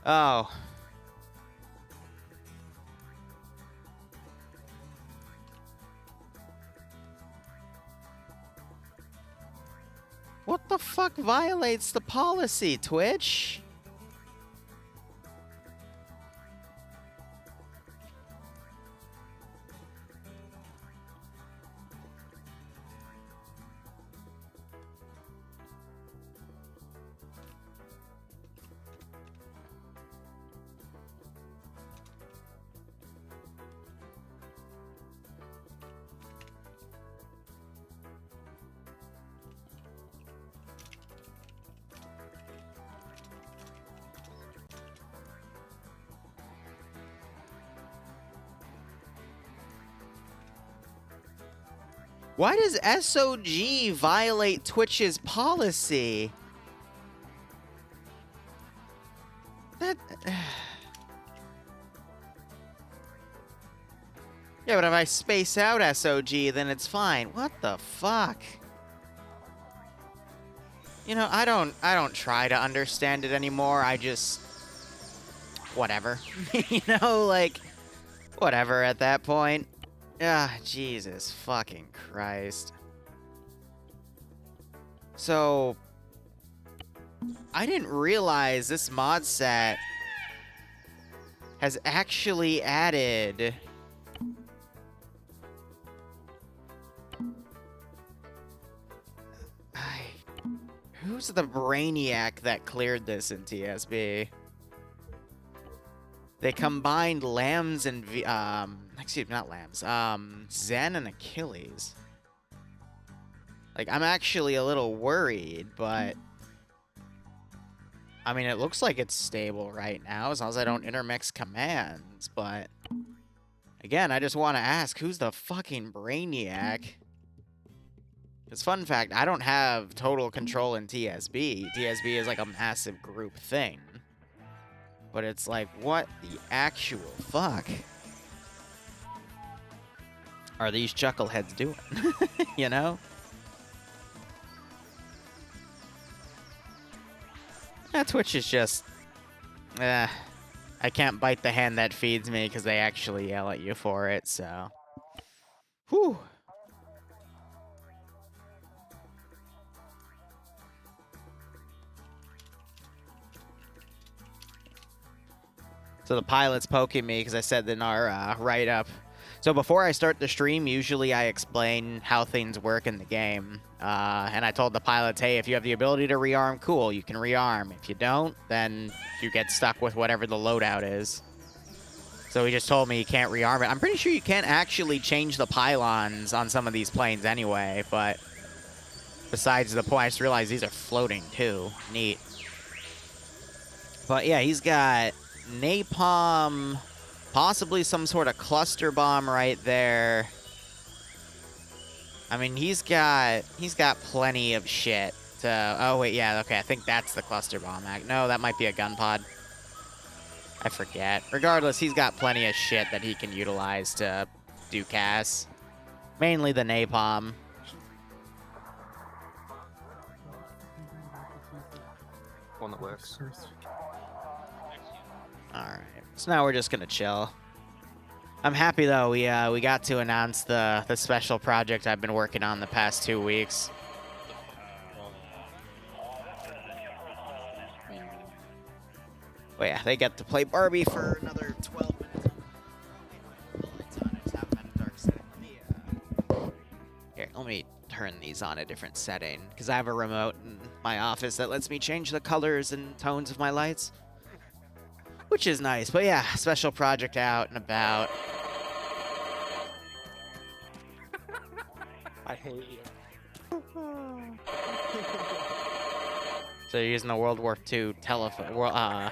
Oh. What the fuck violates the policy, Twitch? Why does SOG violate Twitch's policy? That... Yeah, but if I space out SOG, then it's fine. What the fuck? You know, I don't try to understand it anymore. I just... whatever. You know, like... whatever at that point. Ah, Jesus fucking Christ. So... I didn't realize this mod set has actually added... Who's the brainiac that cleared this in TSB? They combined Lambs and excuse me, not Lambs. Zen and Achilles. Like, I'm actually a little worried, but I mean, it looks like it's stable right now as long as I don't intermix commands, but again, I just want to ask, who's the fucking brainiac? Because fun fact, I don't have total control in TSB. TSB is like a massive group thing. But it's like, what the actual fuck are these chuckleheads doing? You know? That Twitch is just... I can't bite the hand that feeds me because they actually yell at you for it, so... Whew. So the pilot's poking me because I said in our write-up. So before I start the stream, usually I explain how things work in the game. And I told the pilots, hey, if you have the ability to rearm, cool, you can rearm. If you don't, then you get stuck with whatever the loadout is. So he just told me you can't rearm it. I'm pretty sure you can't actually change the pylons on some of these planes anyway, but besides the point, I just realized these are floating too. Neat. But yeah, he's got napalm, possibly some sort of cluster bomb right there. I mean, he's got plenty of shit to... Oh, wait, yeah, okay, I think that's the cluster bomb. No, that might be a gun pod. I forget. Regardless, he's got plenty of shit that he can utilize to do CAS. Mainly the napalm. One that works. Alright, so now we're just gonna chill. I'm happy though, we got to announce the special project I've been working on the past 2 weeks. Well, yeah, they get to play Barbie for another 12 minutes. Here, let me turn these on a different setting, because I have a remote in my office that lets me change the colors and tones of my lights. Which is nice, but yeah, special project out and about. I hate you. So you're using the World War II telephone. Hello?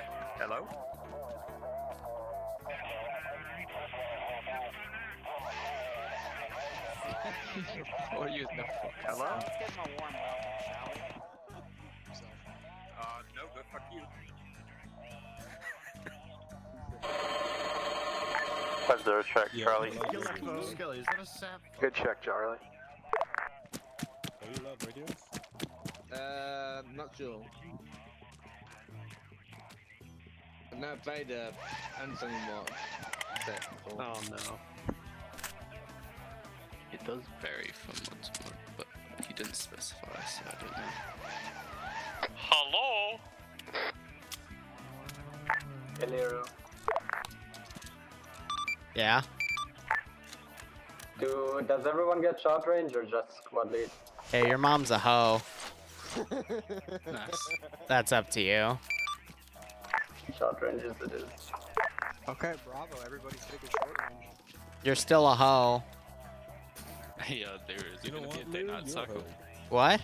Or using the hello? No, but fuck you. That's their check, Charlie. Skelly, is that a sap? Good check, Charlie. Are you allowed radios? Not sure. No, I played Anthem what? Oh no. It does vary from mod to mod, but he didn't specify, so I don't know. Hello? Liru. Yeah. Does everyone get short range or just squad lead? Hey, your mom's a hoe. Nice. That's up to you. Short range as it is. Okay, bravo. Everybody's taking short range. You're still a hoe. Yeah, there is. You know Gonna be a what, day-night Liru? You're cycle. What?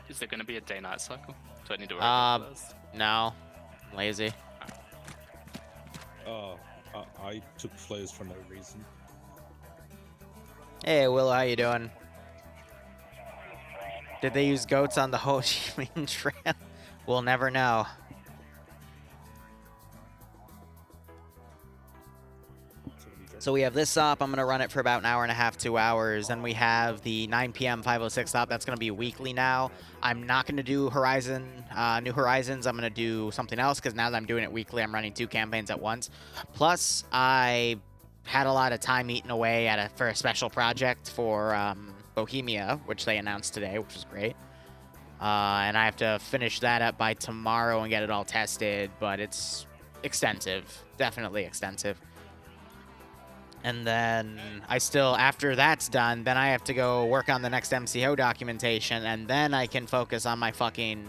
Is there gonna be a day-night cycle? Do I need to worry about this? No. I'm lazy. I took flares for no reason. Hey, Will, how you doing? Did they use goats on the Ho Chi Minh Trail? We'll never know. So we have this op. I'm going to run it for about an hour and a half, 2 hours. Then we have the 9 p.m. 506 op. That's going to be weekly now. I'm not going to do New Horizons. I'm going to do something else because now that I'm doing it weekly, I'm running 2 campaigns at once. Plus, I had a lot of time eaten away for a special project for Bohemia, which they announced today, which was great. And I have to finish that up by tomorrow and get it all tested, but it's extensive. Definitely extensive. And then after that's done, then I have to go work on the next MCO documentation, and then I can focus on my fucking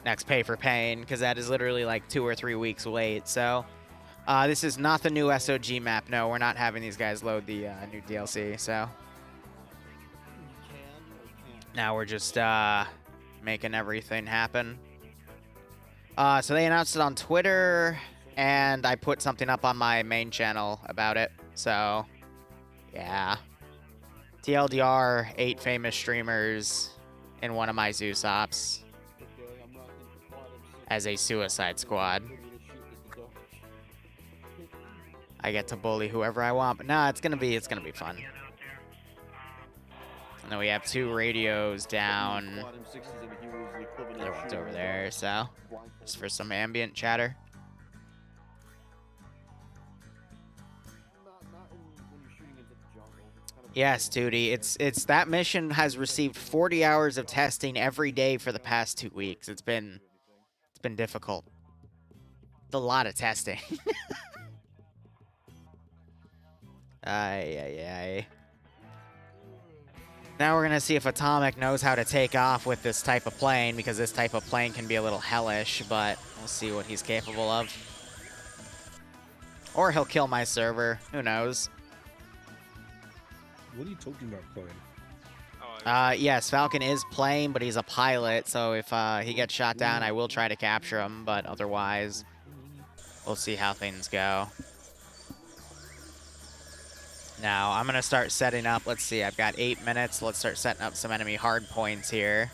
next pay for pain, because that is literally like 2 or 3 weeks late. So this is not the new SOG map. No, we're not having these guys load the new DLC. So now we're just making everything happen. So they announced it on Twitter, and I put something up on my main channel about it. So, yeah. TLDR, 8 famous streamers in one of my Zeus ops as a suicide squad. I get to bully whoever I want, but nah, it's gonna be fun. And then we have 2 radios down. Other one's over there, so just for some ambient chatter. Yes, Tootie. It's that mission has received 40 hours of testing every day for the past 2 weeks. It's been difficult. It's a lot of testing. Ay. Now we're gonna see if Atomic knows how to take off with this type of plane, because this type of plane can be a little hellish, but we'll see what he's capable of. Or he'll kill my server. Who knows? What are you talking about, Chloe? Yes, Falcon is playing, but he's a pilot, so if he gets shot down, I will try to capture him, but otherwise, we'll see how things go. Now, I'm going to start setting up. Let's see, I've got 8 minutes. Let's start setting up some enemy hard points here.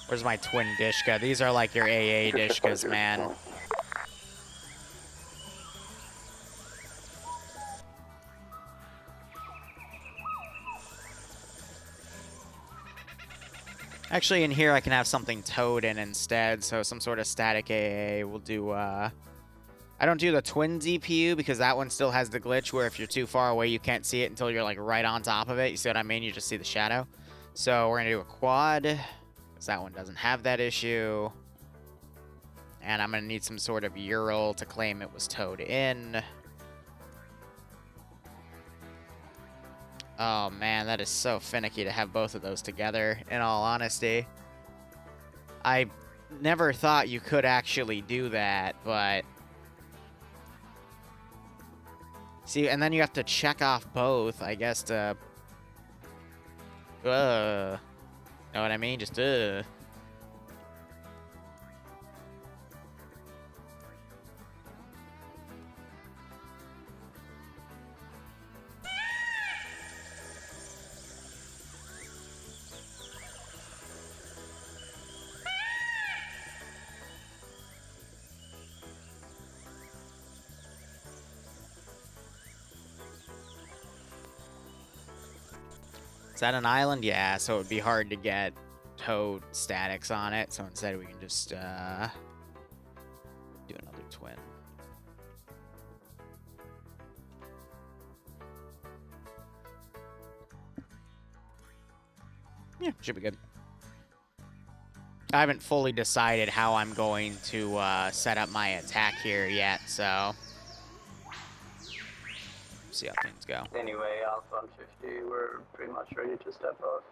Where's my twin Dishka? These are like your AA Dishkas, man. Actually, in here, I can have something towed in instead, so some sort of static AA. We'll do, I don't do the twin DPU because that one still has the glitch where if you're too far away, you can't see it until you're, like, right on top of it. You see what I mean? You just see the shadow. So we're going to do a quad, because that one doesn't have that issue. And I'm going to need some sort of Ural to claim it was towed in. Oh, man, that is so finicky to have both of those together, in all honesty. I never thought you could actually do that, but... See, and then you have to check off both, I guess, to... Know what I mean? Just, that an island? Yeah, so it would be hard to get towed statics on it. So instead we can just do another twin. Yeah, should be good. I haven't fully decided how I'm going to set up my attack here yet, so see how things go. Anyway, Alpha 150, we're pretty much ready to step off.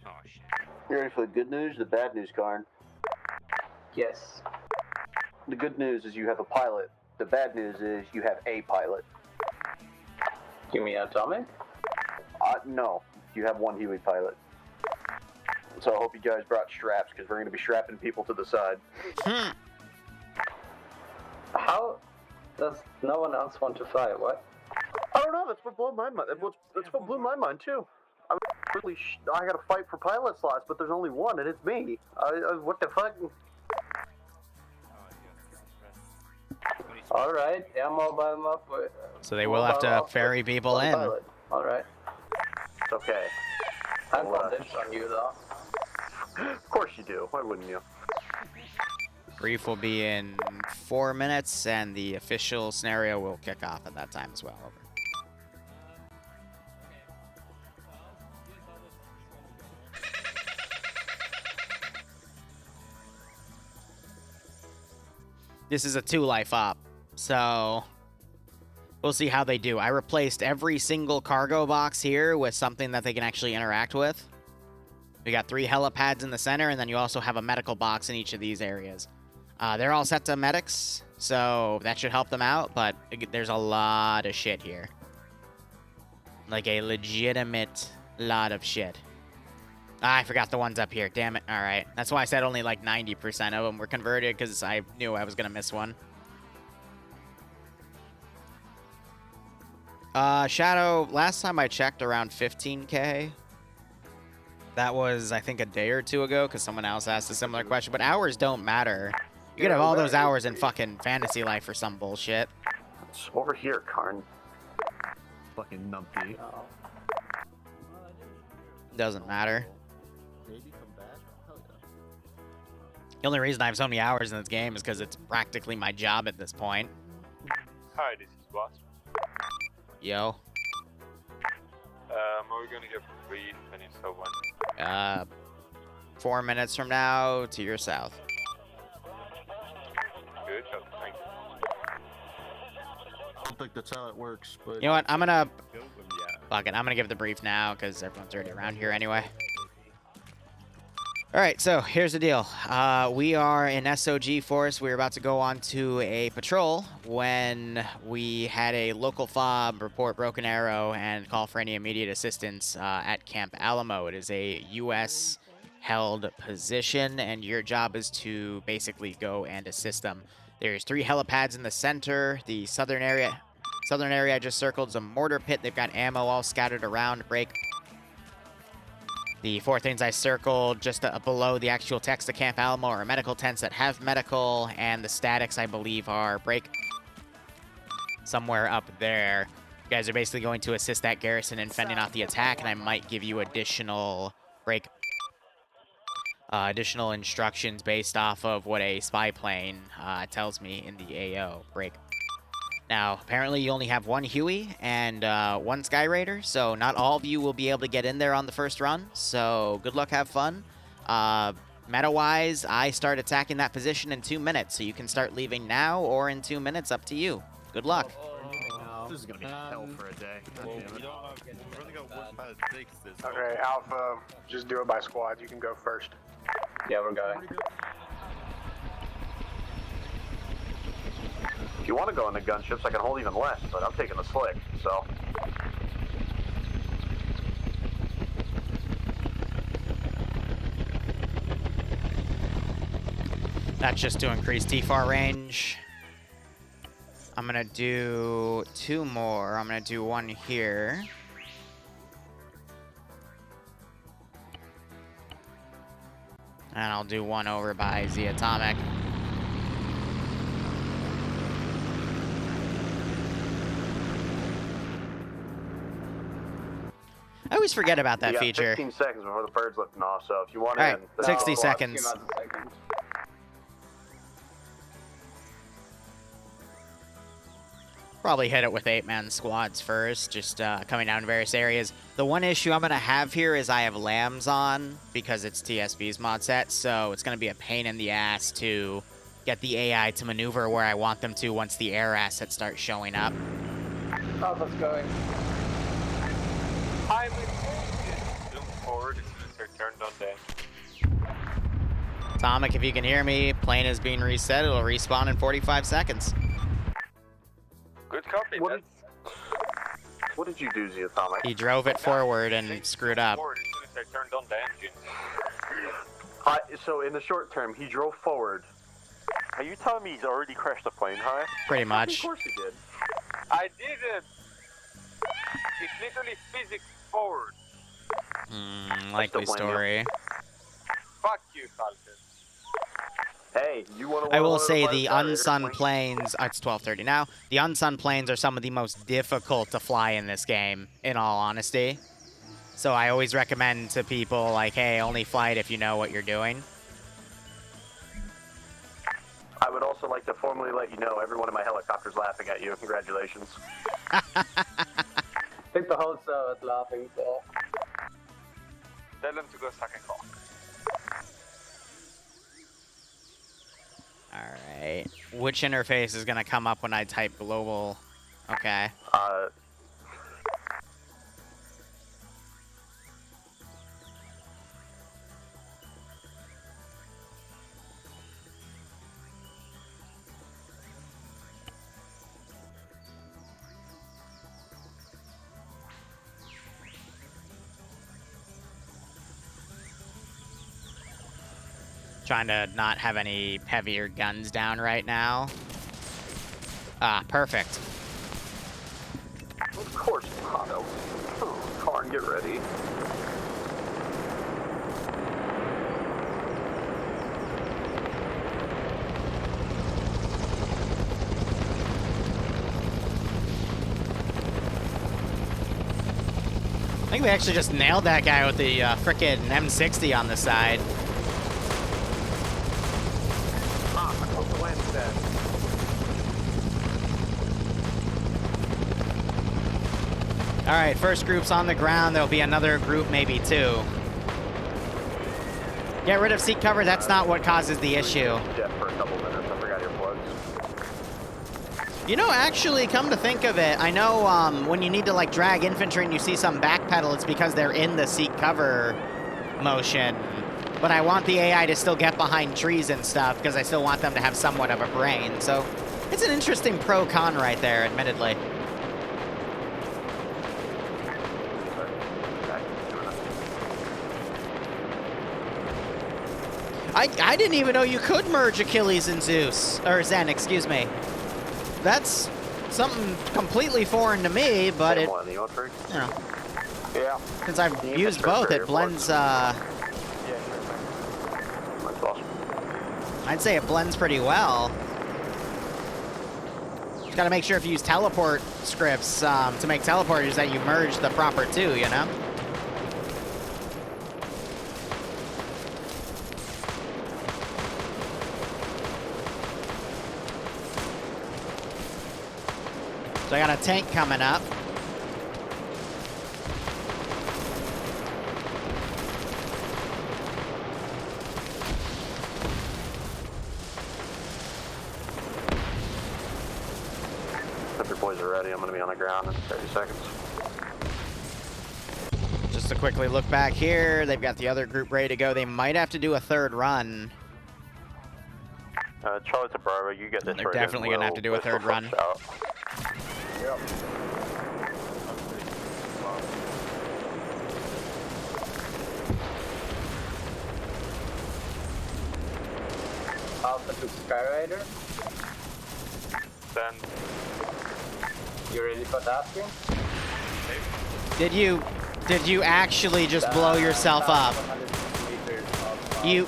Oh shit. You ready for the good news or the bad news, Karn? Yes. The good news is you have a pilot. The bad news is you have a pilot. You mean Atomic? No. You have one Huey pilot. So I hope you guys brought straps, because we're going to be strapping people to the side. How does no one else want to fly? What? I don't know, that's what blew my mind. That's what blew my mind, too. I gotta fight for pilot slots, but there's only one, and it's me. What the fuck? Alright, yeah, mobile them up. So they will have to ferry people in. Alright. It's okay. I'm convinced on you, though. Of course you do. Why wouldn't you? Brief will be in 4 minutes, and the official scenario will kick off at that time as well. Over. This is a 2-life op, so we'll see how they do. I replaced every single cargo box here with something that they can actually interact with. We got 3 helipads in the center, and then you also have a medical box in each of these areas. They're all set to medics, so that should help them out, but there's a lot of shit here. Like a legitimate lot of shit. I forgot the ones up here. Damn it. All right. That's why I said only like 90% of them were converted, because I knew I was going to miss one. Shadow, last time I checked, around 15K. That was, I think, a day or two ago, because someone else asked a similar question. But hours don't matter. You could have all those hours in fucking Fantasy Life or some bullshit. It's over here, Karn. Fucking numpty. Doesn't matter. The only reason I have so many hours in this game is because it's practically my job at this point. Hi, this is Boss. Yo. Are we gonna get brief and if so when? 4 minutes from now to your south. Good job, thank you. I don't think that's how it works, but... You know what? I'm gonna... Fuck it. I'm gonna give the brief now, because everyone's already around here anyway. Alright, so here's the deal. We are in SOG Force. We're about to go on to a patrol when we had a local fob report Broken Arrow and call for any immediate assistance at Camp Alamo. It is a U.S.-held position, and your job is to basically go and assist them. There's 3 helipads in the center. The southern area I just circled is a mortar pit. They've got ammo all scattered around. Break. The 4 things I circled just below the actual text of Camp Alamo are medical tents that have medical, and the statics, I believe, are break somewhere up there. You guys are basically going to assist that garrison in fending off the attack, and I might give you additional additional instructions based off of what a spy plane tells me in the AO. Break. Now, apparently you only have 1 Huey and 1 Sky Raider, so not all of you will be able to get in there on the first run, so good luck, have fun. Meta-wise, I start attacking that position in 2 minutes, so you can start leaving now or in 2 minutes, up to you. Good luck. This is gonna be hell for a day. Okay, Alpha, just do it by squad. You can go first. Yeah, we're going. If you want to go into gunships, I can hold even less, but I'm taking the slick, so... That's just to increase TFAR range. I'm gonna do 2 more. I'm gonna do 1 here. And I'll do 1 over by Z Atomic. always forget about that you got feature. 15 seconds before the bird's lifting off, so if you want All right, in... that's 60 all. seconds. Probably hit it with 8-man squads first, just coming down to various areas. The one issue I'm going to have here is I have lambs on because it's TSB's mod set, so it's going to be a pain in the ass to get the AI to maneuver where I want them to once the air assets start showing up. How's this going? I'm zoom forward as soon as they're turned on the engine. Atomic, if you can hear me, plane is being reset. It'll respawn in 45 seconds. Good copy, What did you do, Atomic? He drove it forward and screwed up. Forward as soon as they're turned on the engine. So in the short term, he drove forward. Are you telling me he's already crashed the plane, huh? Pretty much. Of course he did. I didn't. It's literally physics forward. Likely blame you. story. Fuck you, Falcon. Hey, you want to? I will say the unsun planes, it's 12:30 now, the unsun planes are some of the most difficult to fly in this game, in all honesty. So I always recommend to people, like, hey, only fly it if you know what you're doing. I would also like to formally let you know every one of my helicopters laughing at you. Congratulations. I think the whole server is laughing, so... Tell them to go suck a cock. Alright. Which interface is going to come up when I type global? Okay. Trying to not have any heavier guns down right now. Ah, perfect. Of course, Otto. Oh, Karn, get ready. I think we actually just nailed that guy with the frickin' M60 on the side. Alright, first group's on the ground. There'll be another group, maybe two. Get rid of seat cover. That's not what causes the issue. Jeff, for a couple minutes. I forgot your plugs. You know, actually, come to think of it, I know when you need to, like, drag infantry and you see some backpedal, it's because they're in the seat cover motion. But I want the AI to still get behind trees and stuff because I still want them to have somewhat of a brain. So it's an interesting pro-con right there, admittedly. I didn't even know you could merge Achilles and Zeus, or Zen, excuse me. That's something completely foreign to me, but it, you know, yeah. Since I've used both, it blends, Yeah, sure. Awesome. I'd say it blends pretty well. Just gotta make sure if you use teleport scripts to make teleporters that you merge the proper two, you know? So I got a tank coming up. If your boys are ready, I'm going to be on the ground in 30 seconds. Just to quickly look back here, they've got the other group ready to go. They might have to do a third run. Charlie to Bravo, you get this. They're definitely going to have to do a third run. Yep. Alpha to Skyrider. Then You ready for tasking? Did you actually just blow yourself up? 150 meters of, You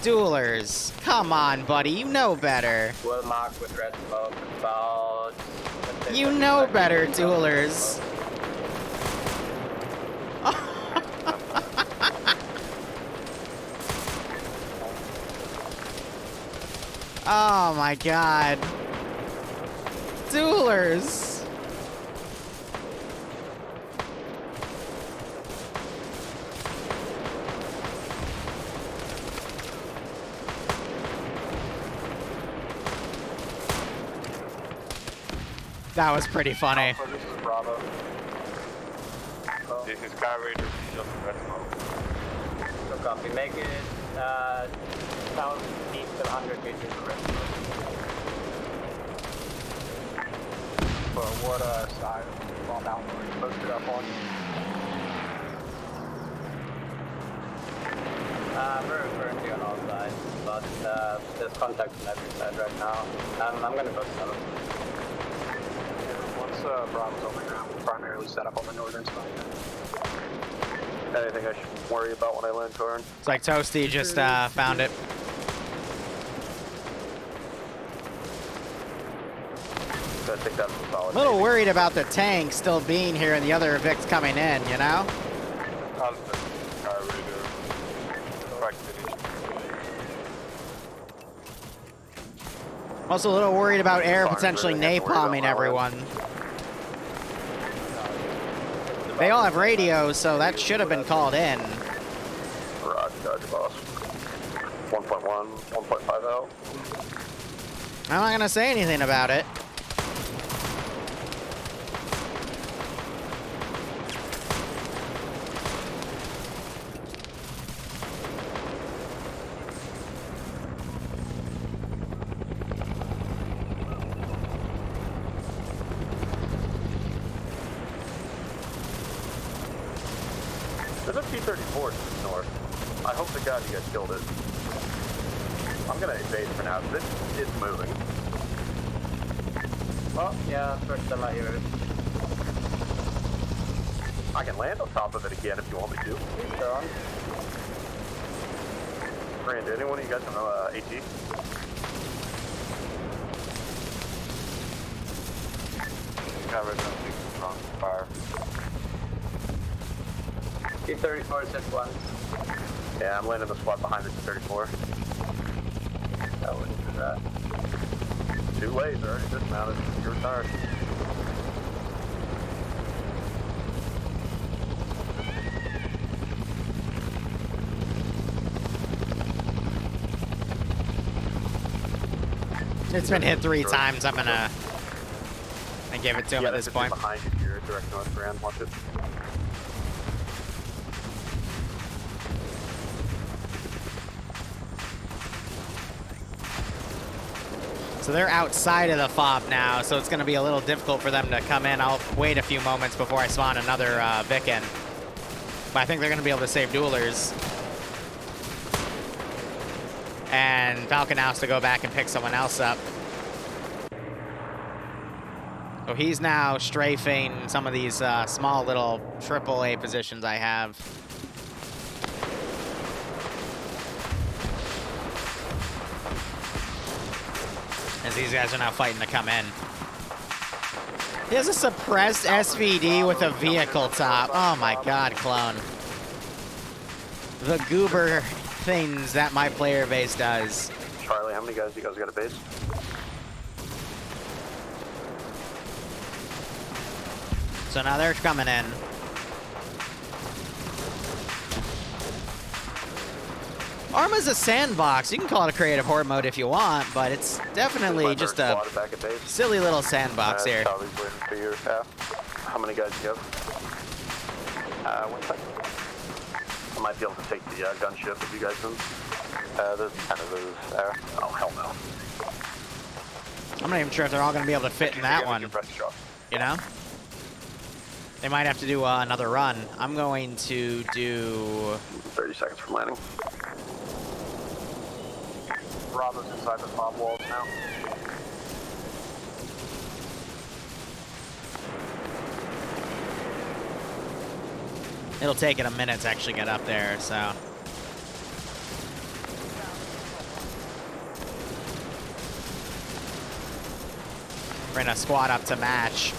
duelers, come on, buddy, you know better. Will mark with red smoke about... let's say You 30 know seconds. better, duelers. Oh my god. Duelers. That was pretty funny. This is Bravo. This is Sky Raider, just red smoke. So copy. Make it 1,000 feet to 100 meters of red smoke. But what side of the bomb out were you posted up on? We're currently on all sides, but there's contact on every side right now. I'm gonna go south. Once Bravo's on the ground, we'll primarily set up on the northern side. Anything I should worry about when I land, Torin? It's like Toasty just found it. I think that's a solid. A little maybe. worried about the tank still being here and the other Vics coming in, you know? Alpha, Sky Raider. Back to I'm also a little worried about air Fine, potentially really have to worry about napalming my everyone. They all have radios, so that should have been called in. Roger, Dodge boss. 1.1, 1.5 out. I'm not gonna say anything about it. There's a T-34 to the north. I hope to God you guys killed it. I'm gonna evade for now, because it's moving. Oh, yeah, first time I hear it. I can land on top of it again if you want me to. Keep going. Brand, anyone of you guys know AT? Sky Raider, on fire. T-34 is hit once. Yeah, I'm landing the squad behind the T-34. I wouldn't do that. Too late, they're already dismounted. You're retired. It's been hit 3 times. I'm gonna give it to him Yeah, at this that's point. behind you here, direct north, Brand. Watch it. So they're outside of the fob now, so it's going to be a little difficult for them to come in. I'll wait a few moments before I spawn another Vic in. But I think they're going to be able to save duelers. And Falcon has to go back and pick someone else up. So he's now strafing some of these small little AAA positions I have. As these guys are now fighting to come in. He has a suppressed SVD with a vehicle top. Oh my god, clone. The goober things that my player base does. Charlie, how many guys you guys got a base? So now they're coming in. Arma's a sandbox. You can call it a creative horde mode if you want, but it's definitely just a silly little sandbox here. Charlie's waiting for your half. How many guys do you have? 1 second. I might be able to take the gunship if you guys can. There's 10 of those there. Oh, hell no. I'm not even sure if they're all going to be able to fit in that one. You know? They might have to do another run. I'm going to do 30 seconds from landing. Bravo's inside the fob walls now. It'll take it a minute to actually get up there, so. We're gonna squad up to match.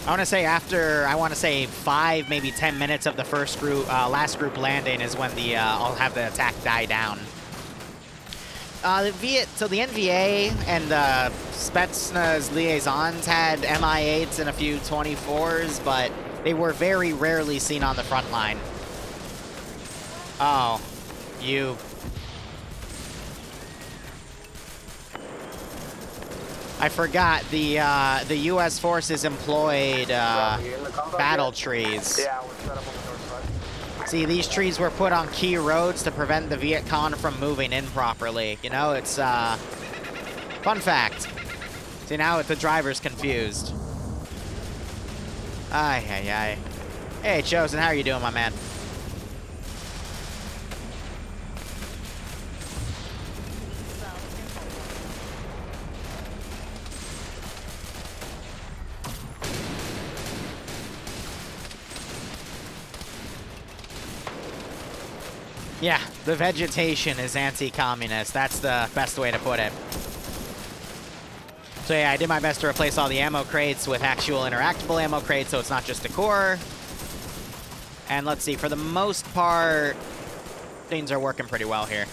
I want to say after, 5, maybe 10 minutes of the first group, last group landing is when the I'll have the attack die down. So the NVA and the Spetsnaz liaisons had MI8s and a few 24s, but they were very rarely seen on the front line. Oh, you. I forgot the U.S. forces employed battle trees. Yeah, we're set up on the north side. See, these trees were put on key roads to prevent the Viet Cong from moving in properly. You know, it's fun fact. See, now the driver's confused. Ay, ay, ay. Hey, Chosen, how are you doing, my man? Yeah, the vegetation is anti-communist. That's the best way to put it. So yeah, I did my best to replace all the ammo crates with actual interactable ammo crates, so it's not just a core. And let's see, for the most part, things are working pretty well here.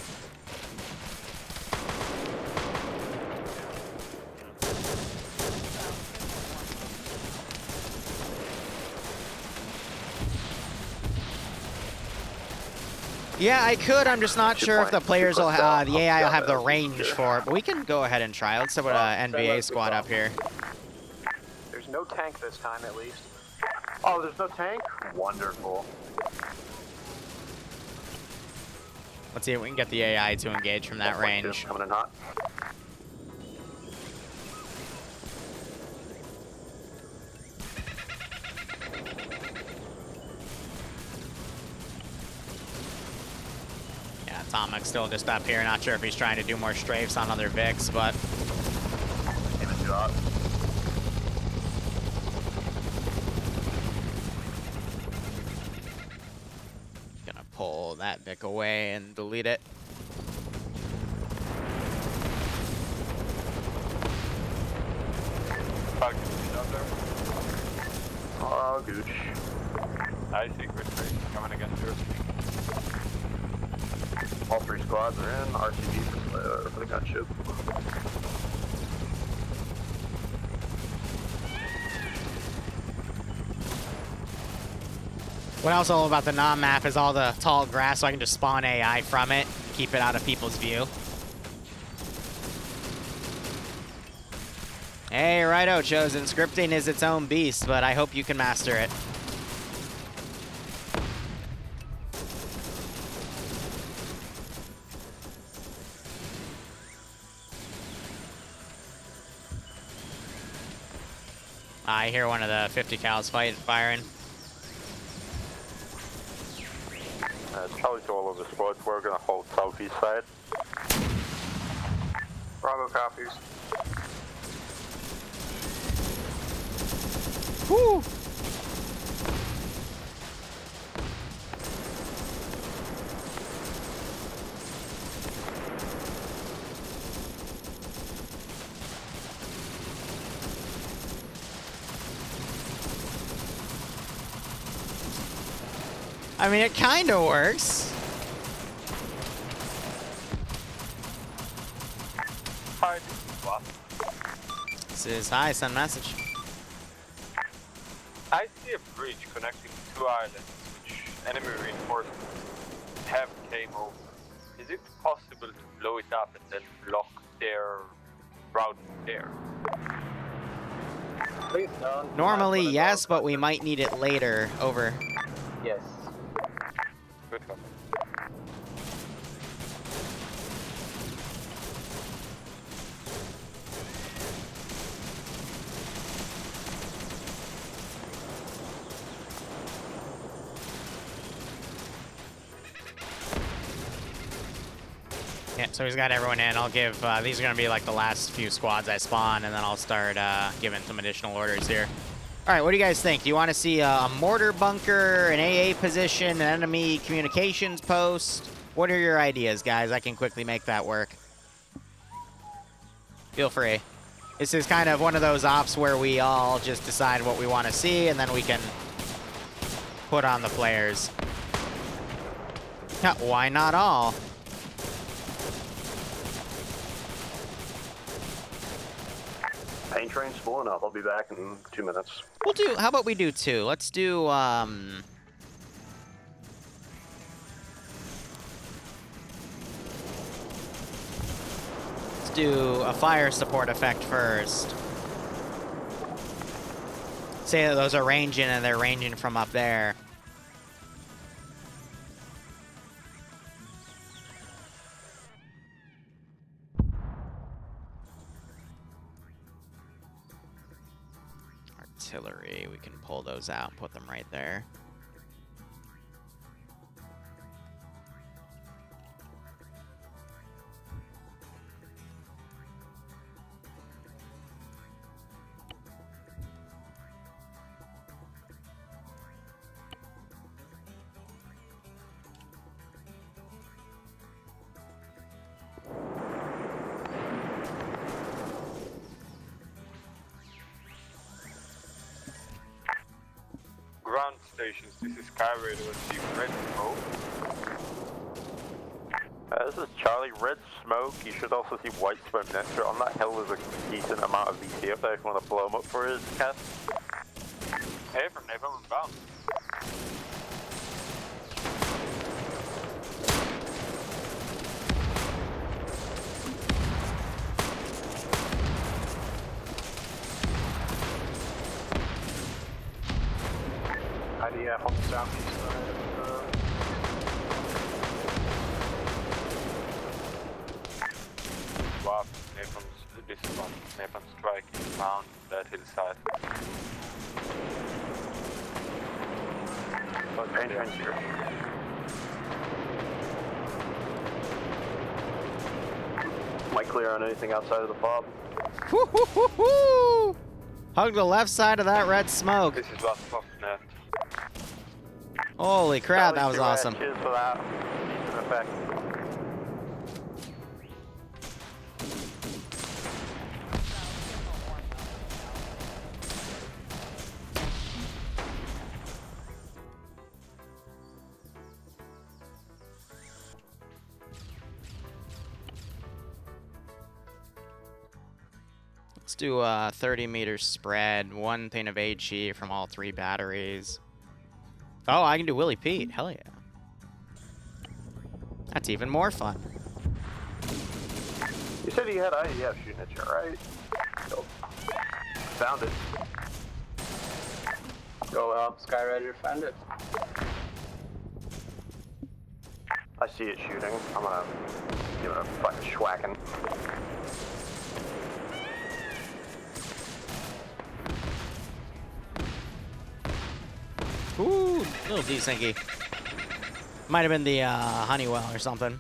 Yeah, I could. I'm just not sure if the players will, the AI will have the range for it. But we can go ahead and try. Let's put an NVA squad up here. There's no tank this time, at least. Oh, there's no tank? Wonderful. Let's see if we can get the AI to engage from that range. Coming in hot. Yeah, Tomic's still just up here. Not sure if he's trying to do more strafes on other Vics, but... Aim and drop. Gonna pull that Vic away and delete it. Oh, gooch. I secret trade coming against you. All three squads are in. RCB for the gunship. What else I love about the Nam map is all the tall grass, so I can just spawn AI from it, keep it out of people's view. Hey, righto, Chosen. Scripting is its own beast, but I hope you can master it. I hear one of the 50 cals firing. It's probably to all of the squads. We're going to hold southeast side. Bravo copies. Woo! I mean, it kind of works. Hi, this is Boss. This is hi, send message. I see a bridge connecting two islands which enemy reinforcements have came over. Is it possible to blow it up and then block their route there? Please don't. Normally, yes, but we might need it later. Over. Yes. Good copy. Yeah, so he's got everyone in. I'll give, these are going to be like the last few squads I spawn, and then I'll start giving some additional orders here. All right, what do you guys think? Do you want to see a mortar bunker, an AA position, an enemy communications post? What are your ideas, guys? I can quickly make that work. Feel free. This is kind of one of those ops where we all just decide what we want to see, and then we can put on the players. Yeah, why not all? Paint train spooling up. I'll be back in 2 minutes. We'll do. How about we do 2? Let's do. Let's do a fire support effect first. Say that those are ranging and they're ranging from up there. Artillery, we can pull those out and put them right there. Ground stations, this is Skyraider with the red smoke. This is Charlie. Red smoke. You should also see white smoke next to it. On that hill there's a decent amount of VC up there if you want to blow him up for his cast. Hey, from Napalm and bound. IDF on the southeast side. Wow, this one, Napalm strike is found that hillside. Paint train's here. Might clear on anything outside of the fob. Woo-hoo-hoo-hoo! Hug the left side of that red smoke. This is last fox net. Holy crap, that was awesome. Cheers for that. Decent effect. Let's do a 30-meter spread, 1 thing of HE from all 3 batteries. Oh, I can do Willie Pete. Hell yeah. That's even more fun. You said you had IDF shooting at you, right? Nope. Found it. Go help Skyraider find it. I see it shooting. I'm gonna give it a fucking schwacking. Ooh, little desinky. Might have been the Honeywell or something.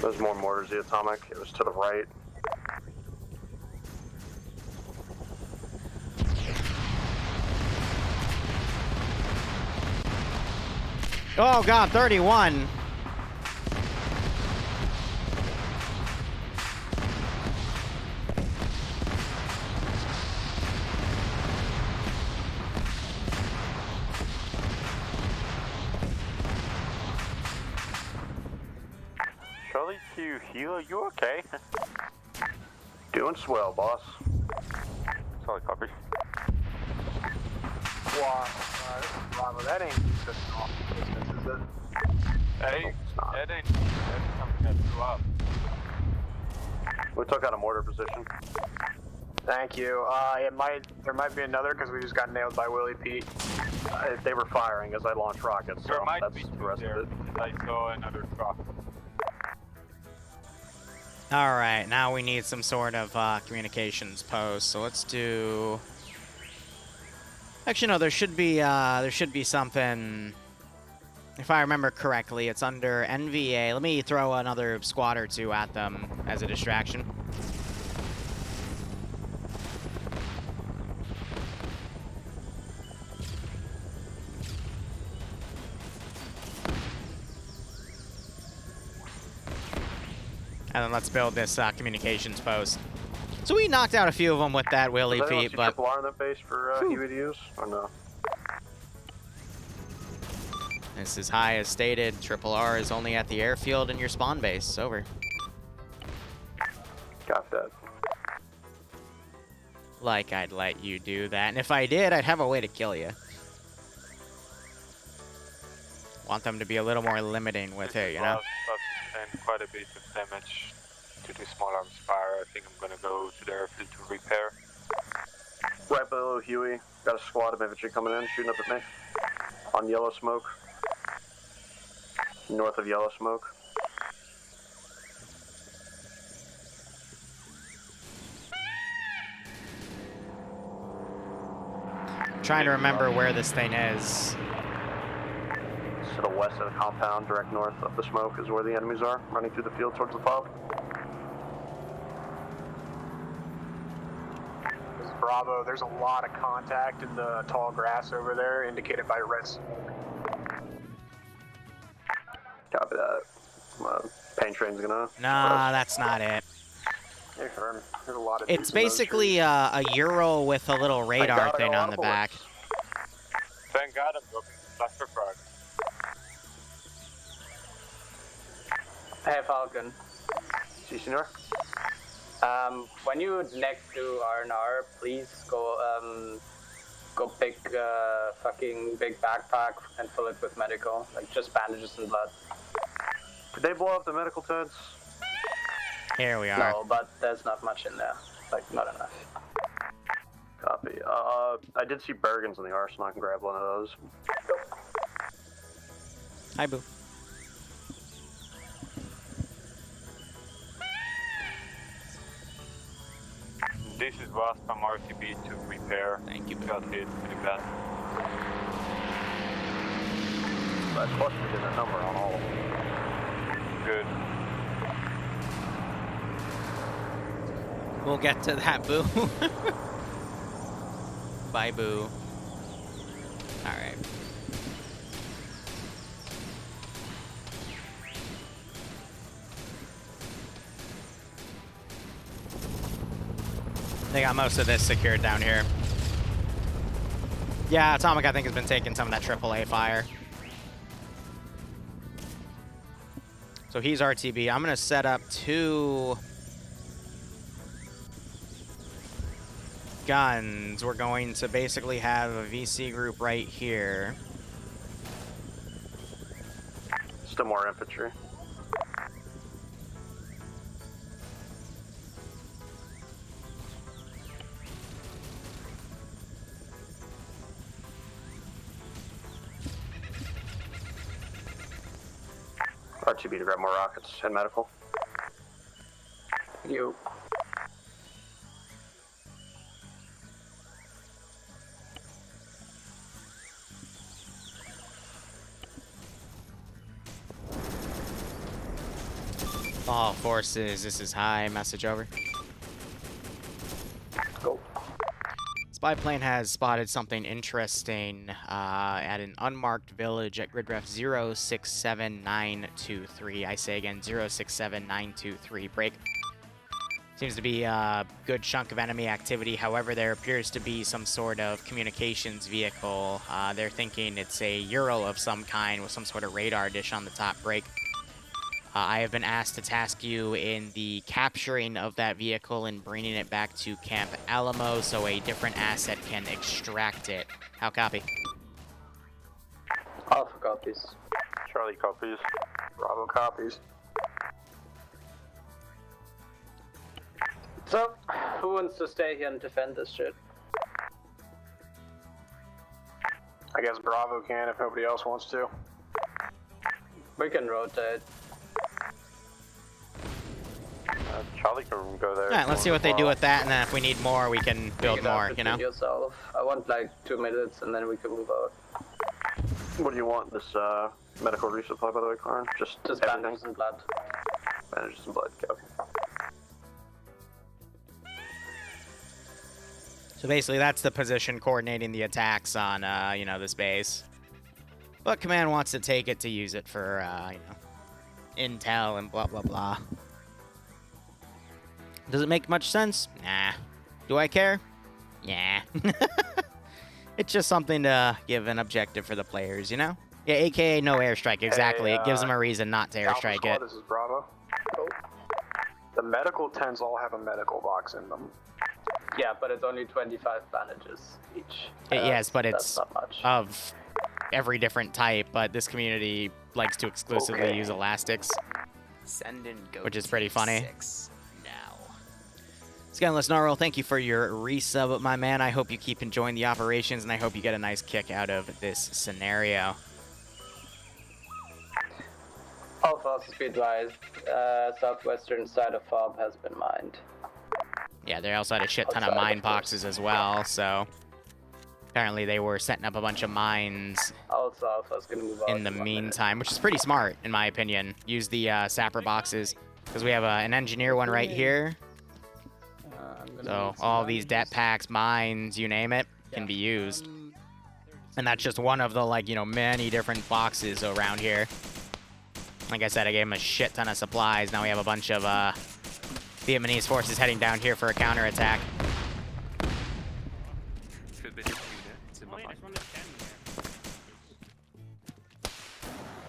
There's more mortars, the atomic. It was to the right. Oh god, 31. Charlie to heal, you okay? Doing swell, boss. Solid copy. Wow, Bravo, that ain't consistent off distance, is it? Hey, that ain't something that blew up. We took out a mortar position. Thank you. There might be another because we just got nailed by Willie Pete. They were firing as I launched rockets, so There might that's be the two rest there. of it. I saw another truck. Alright, now we need some sort of communications post. So let's do... Actually, no, there should be something... If I remember correctly, it's under NVA. Let me throw another squad or 2 at them as a distraction. And then let's build this communications post. So we knocked out a few of them with that Willie Does anyone feat, see but... triple R in the base for Huey to use, or no? This is high as stated. Triple R is only at the airfield and your spawn base. Over. Got that. Like I'd let you do that. And if I did, I'd have a way to kill you. Want them to be a little more limiting with it, you know? And quite a bit of damage to the small arms fire. I think I'm gonna go to the airfield to repair. Right below Huey, got a squad of infantry coming in, shooting up at me. On yellow smoke. North of yellow smoke. I'm trying to remember where this thing is. To the west of the compound, direct north of the smoke is where the enemies are, running through the field towards the fob. This is Bravo. There's a lot of contact in the tall grass over there, indicated by red smoke. Copy that. Paint train's gonna... Nah, that's not it. Hey, Herm. There's a lot of It's basically a Ural with a little radar thing on the back. Thank God I'm looking for frag. Hey, Falcon. Si, senor? When you're next to R&R, please go pick a fucking big backpack and fill it with medical, like just bandages and blood. Did they blow up the medical tents? Here we are. No, but there's not much in there. Like, not enough. Copy. I did see Bergens in the arsenal. I can grab one of those. Hi, Boo. This is last from RTB to repair. Thank you, Got hit pretty bad. That cluster did a number on all of them. Good. We'll get to that, Boo. Bye, Boo. Alright. They got most of this secured down here. Yeah, Atomic, I think, has been taking some of that AAA fire. So he's RTB. I'm going to set up 2 guns. We're going to basically have a VC group right here. Still more infantry. RTB to grab more rockets and medical. You. All forces, this is high. Message over. Go. Spy plane has spotted something interesting at an unmarked village at grid ref 067923. I say again, 067923. Break. Seems to be a good chunk of enemy activity. However, there appears to be some sort of communications vehicle. They're thinking it's a Ural of some kind with some sort of radar dish on the top. Break. I have been asked to task you in the capturing of that vehicle and bringing it back to Camp Alamo so a different asset can extract it. How copy? Alpha copies. Charlie copies. Bravo copies. So, who wants to stay here and defend this shit? I guess Bravo can if nobody else wants to. We can rotate. Charlie can go there. All right, let's see what they do with that, and then if we need more, we can build more, you know? Yourself. I want like 2 minutes and then we can move out. What do you want? This medical resupply, by the way, Karn? Just everything? Bandages and blood. Bandages and blood. Okay. So basically, that's the position coordinating the attacks on, you know, this base. But Command wants to take it to use it for, you know, intel and blah, blah, blah. Does it make much sense? Nah. Do I care? Yeah. It's just something to give an objective for the players, you know? Yeah, AKA no airstrike, exactly. Hey, it gives them a reason not to Alpha airstrike Squad, it. This is Bravo. The medical tents all have a medical box in them. Yeah, but it's only 25 bandages each. Yes, but That's it's not much. of every different type, but this community likes to exclusively use elastics, Send in go which is pretty funny. 6 now. Scanless Gnarl, thank you for your resub, my man. I hope you keep enjoying the operations, and I hope you get a nice kick out of this scenario. Alpha, speed-wise, southwestern side of Fob has been mined. Yeah, they also had a shit ton of mine boxes as well, so apparently they were setting up a bunch of mines Also, Alpha's gonna move on in the meantime, which is pretty smart, in my opinion. Use the sapper boxes, because we have an engineer one right here. So all these det packs, mines, you name it, can be used. And that's just one of the, like, you know, many different boxes around here. Like I said, I gave him a shit ton of supplies. Now we have a bunch of Vietnamese forces heading down here for a counterattack. Could be a unit. It's in my mind.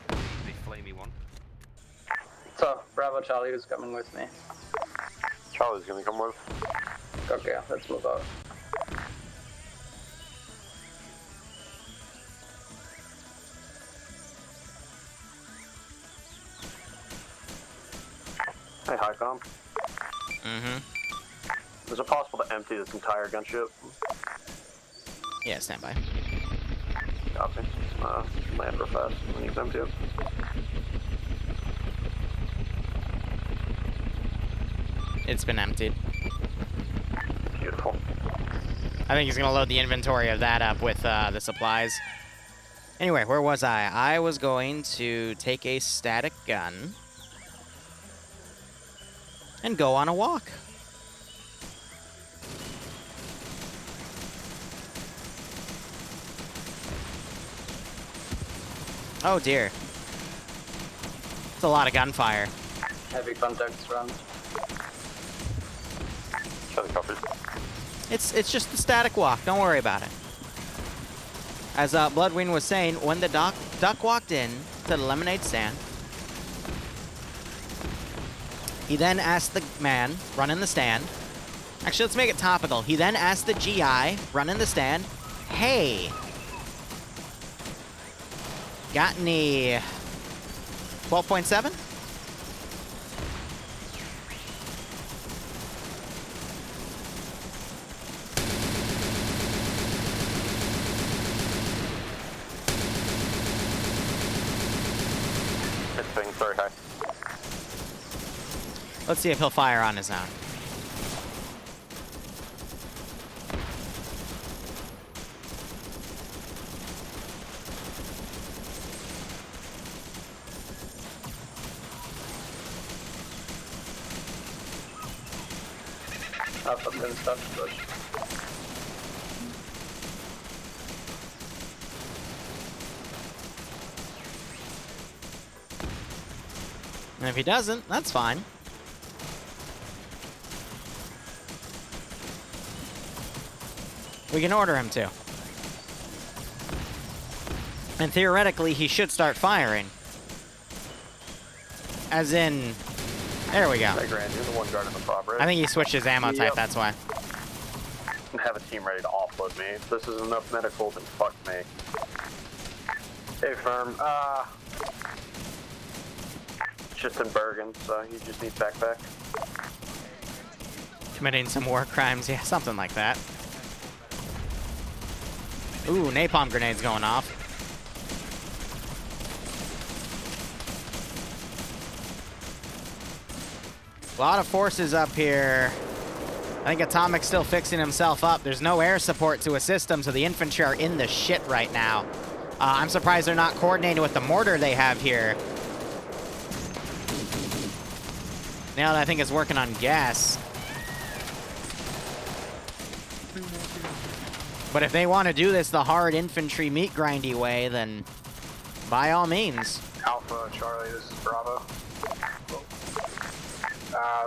The flamey one. So, Bravo Charlie is coming with me. Charlie's gonna come with. Okay, let's move out. Hey, Highcom. Mm-hmm. Is it possible to empty this entire gunship? Yeah, stand by. Copy. Land real fast when you empty it. It's been emptied. Beautiful. I think he's going to load the inventory of that up with the supplies. Anyway, where was I? I was going to take a static gun and go on a walk. Oh dear. It's a lot of gunfire. Heavy contacts round. Charlie copies. It's just the static walk. Don't worry about it. As Bloodwind was saying, when the duck walked in to the lemonade stand, he then asked the man running the stand. Actually, let's make it topical. He then asked the GI running the stand, "Hey, got any 12.7?" It's being very high. Let's see if he'll fire on his own. Alpha been stuck to push. And if he doesn't, that's fine. We can order him to. And theoretically, he should start firing. As in, there we go. Hey, Grant, you're the one guarding the prop, right? I think he switched his ammo type, that's why. Have a team ready to offload me. If this is enough medical, then fuck me. Hey, firm. Just in Bergen, so he just needs backpack. Committing some war crimes, yeah, something like that. Ooh, napalm grenades going off. A lot of forces up here. I think Atomic's still fixing himself up. There's no air support to assist him, so the infantry are in the shit right now. I'm surprised they're not coordinating with the mortar they have here. Now that I think it's working on gas. But if they want to do this the hard infantry meat grindy way, then by all means. Alpha, Charlie, this is Bravo.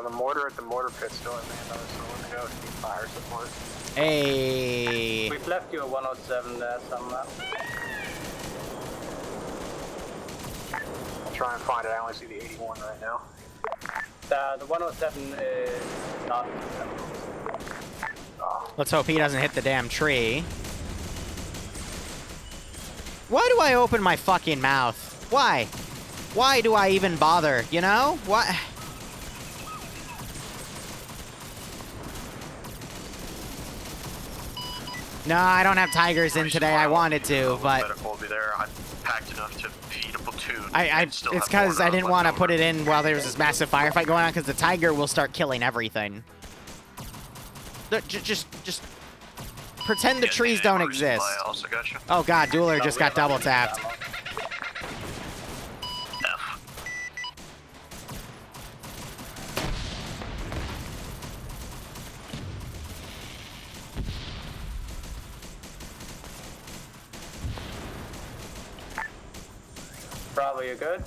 The mortar at the mortar pit's still in man, though, so let me know if you need fire support. Hey. We've left you a 107 there somewhere. try and find it. I only see the 81 right now. The 107 is not. Let's hope he doesn't hit the damn tree. Why do I open my fucking mouth? Why? Why do I even bother, you know? What? No, I don't have tigers in today. I wanted to, but Medical will be there. I packed enough to feed a platoon. it's because I didn't want to put it in while there was this massive firefight going on, because the tiger will start killing everything. Just pretend the trees don't exist. I also got you. Oh god, Dueler just got double tapped. Bravo, you good?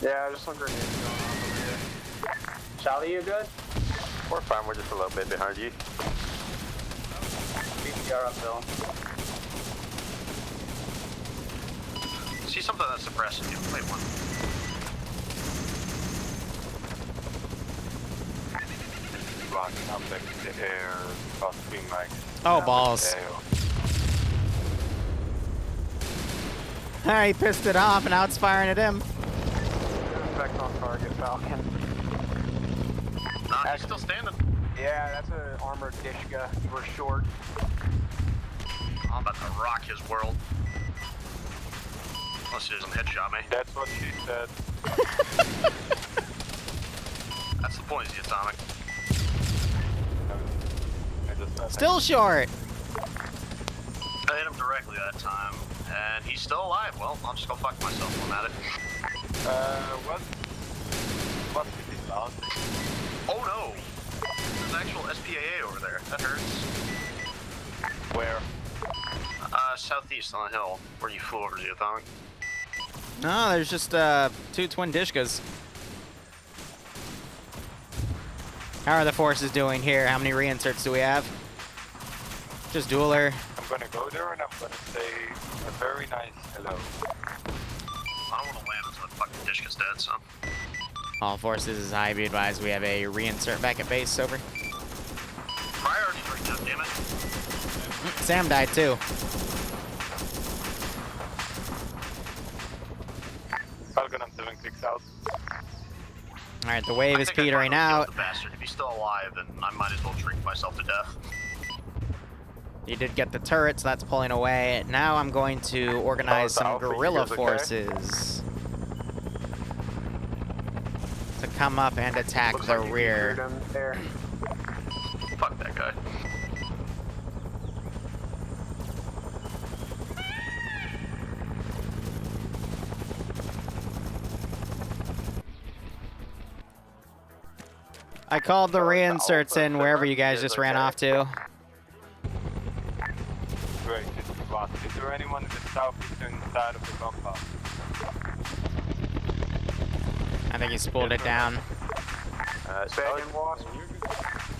Yeah, just some grenades going off over here. Charlie, you good? We're fine. We're just a little bit behind you. BTR uphill. See something that's suppressing you. Wait one. Rocking up back in the air, crossing like. Oh, balls. He pissed it off, and now it's firing at him. Effect on target, Falcon. Nah, he's still standing. Yeah, that's an armored Dishka. We're short. I'm about to rock his world. Unless he doesn't headshot me. That's what she said. That's the point, is the atomic. Still short. I hit him directly that time, and he's still alive. Well, I'll just go fuck myself when I'm at it. What's with this loud? Oh no! There's an actual SPAA over there. That hurts. Where? Southeast on the hill, where you flew over the atomic. No, there's just two twin Dishkas. How are the forces doing here? How many reinserts do we have? Just Dueler. I'm gonna go there and I'm gonna say a very nice hello. I don't want to land until the fucking Dishka's dead, so. All forces is high. Be advised, we have a reinsert back at base. Over. Priority right now, damn it. Sam died too. Falcon, I'm 7 clicks out. All right, the wave is I think petering I'd rather out. kill the bastard. If he's still alive, then I might as well drink myself to death. You did get the turret, so that's pulling away. Now I'm going to organize some guerrilla forces to come up and attack the rear. Fuck that guy. I called the reinserts in wherever you guys just ran off to. Great, this is what. Is there anyone in the southeastern side of the compound? I think he spooled it down. Second wasp.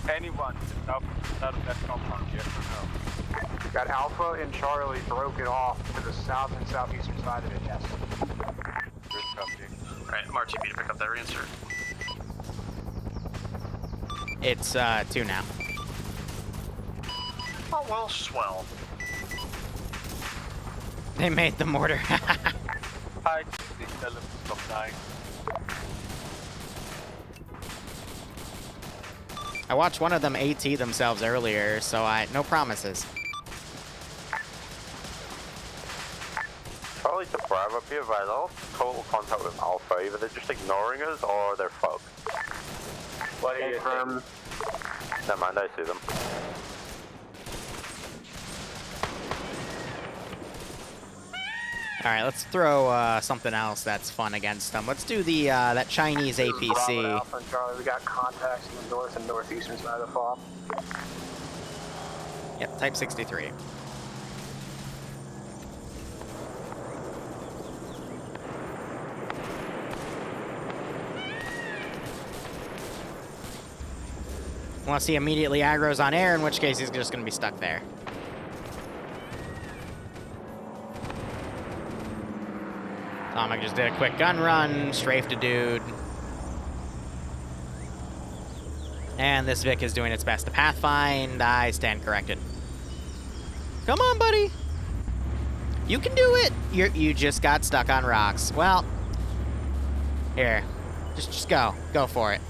Anyone in the southeastern side of that compound, yes or no? Got Alpha and Charlie broken off to the south and southeastern side of it, yes. Good copy. Alright, I'm RTB to pick up that reinsert. It's 2 now. Oh, well, swell. They made the mortar. Hi, please tell them to stop dying. I watched one of them AT themselves earlier, so no promises. Charlie to Bravo, be advised, I'll total contact with Alpha. Either they're just ignoring us or they're fucked. What do you think? Never mind, I see them. All right, let's throw something else that's fun against them. Let's do the that Chinese Bravo, APC. Alpha and Charlie, we got contacts in the north and northeastern side of the fall. Yep, Type 63. Unless he immediately aggro's on air, in which case he's just going to be stuck there. I just did a quick gun run, strafed a dude. And this Vic is doing its best to pathfind. I stand corrected. Come on, buddy. You can do it. You just got stuck on rocks. Well, here. Just go. Go for it.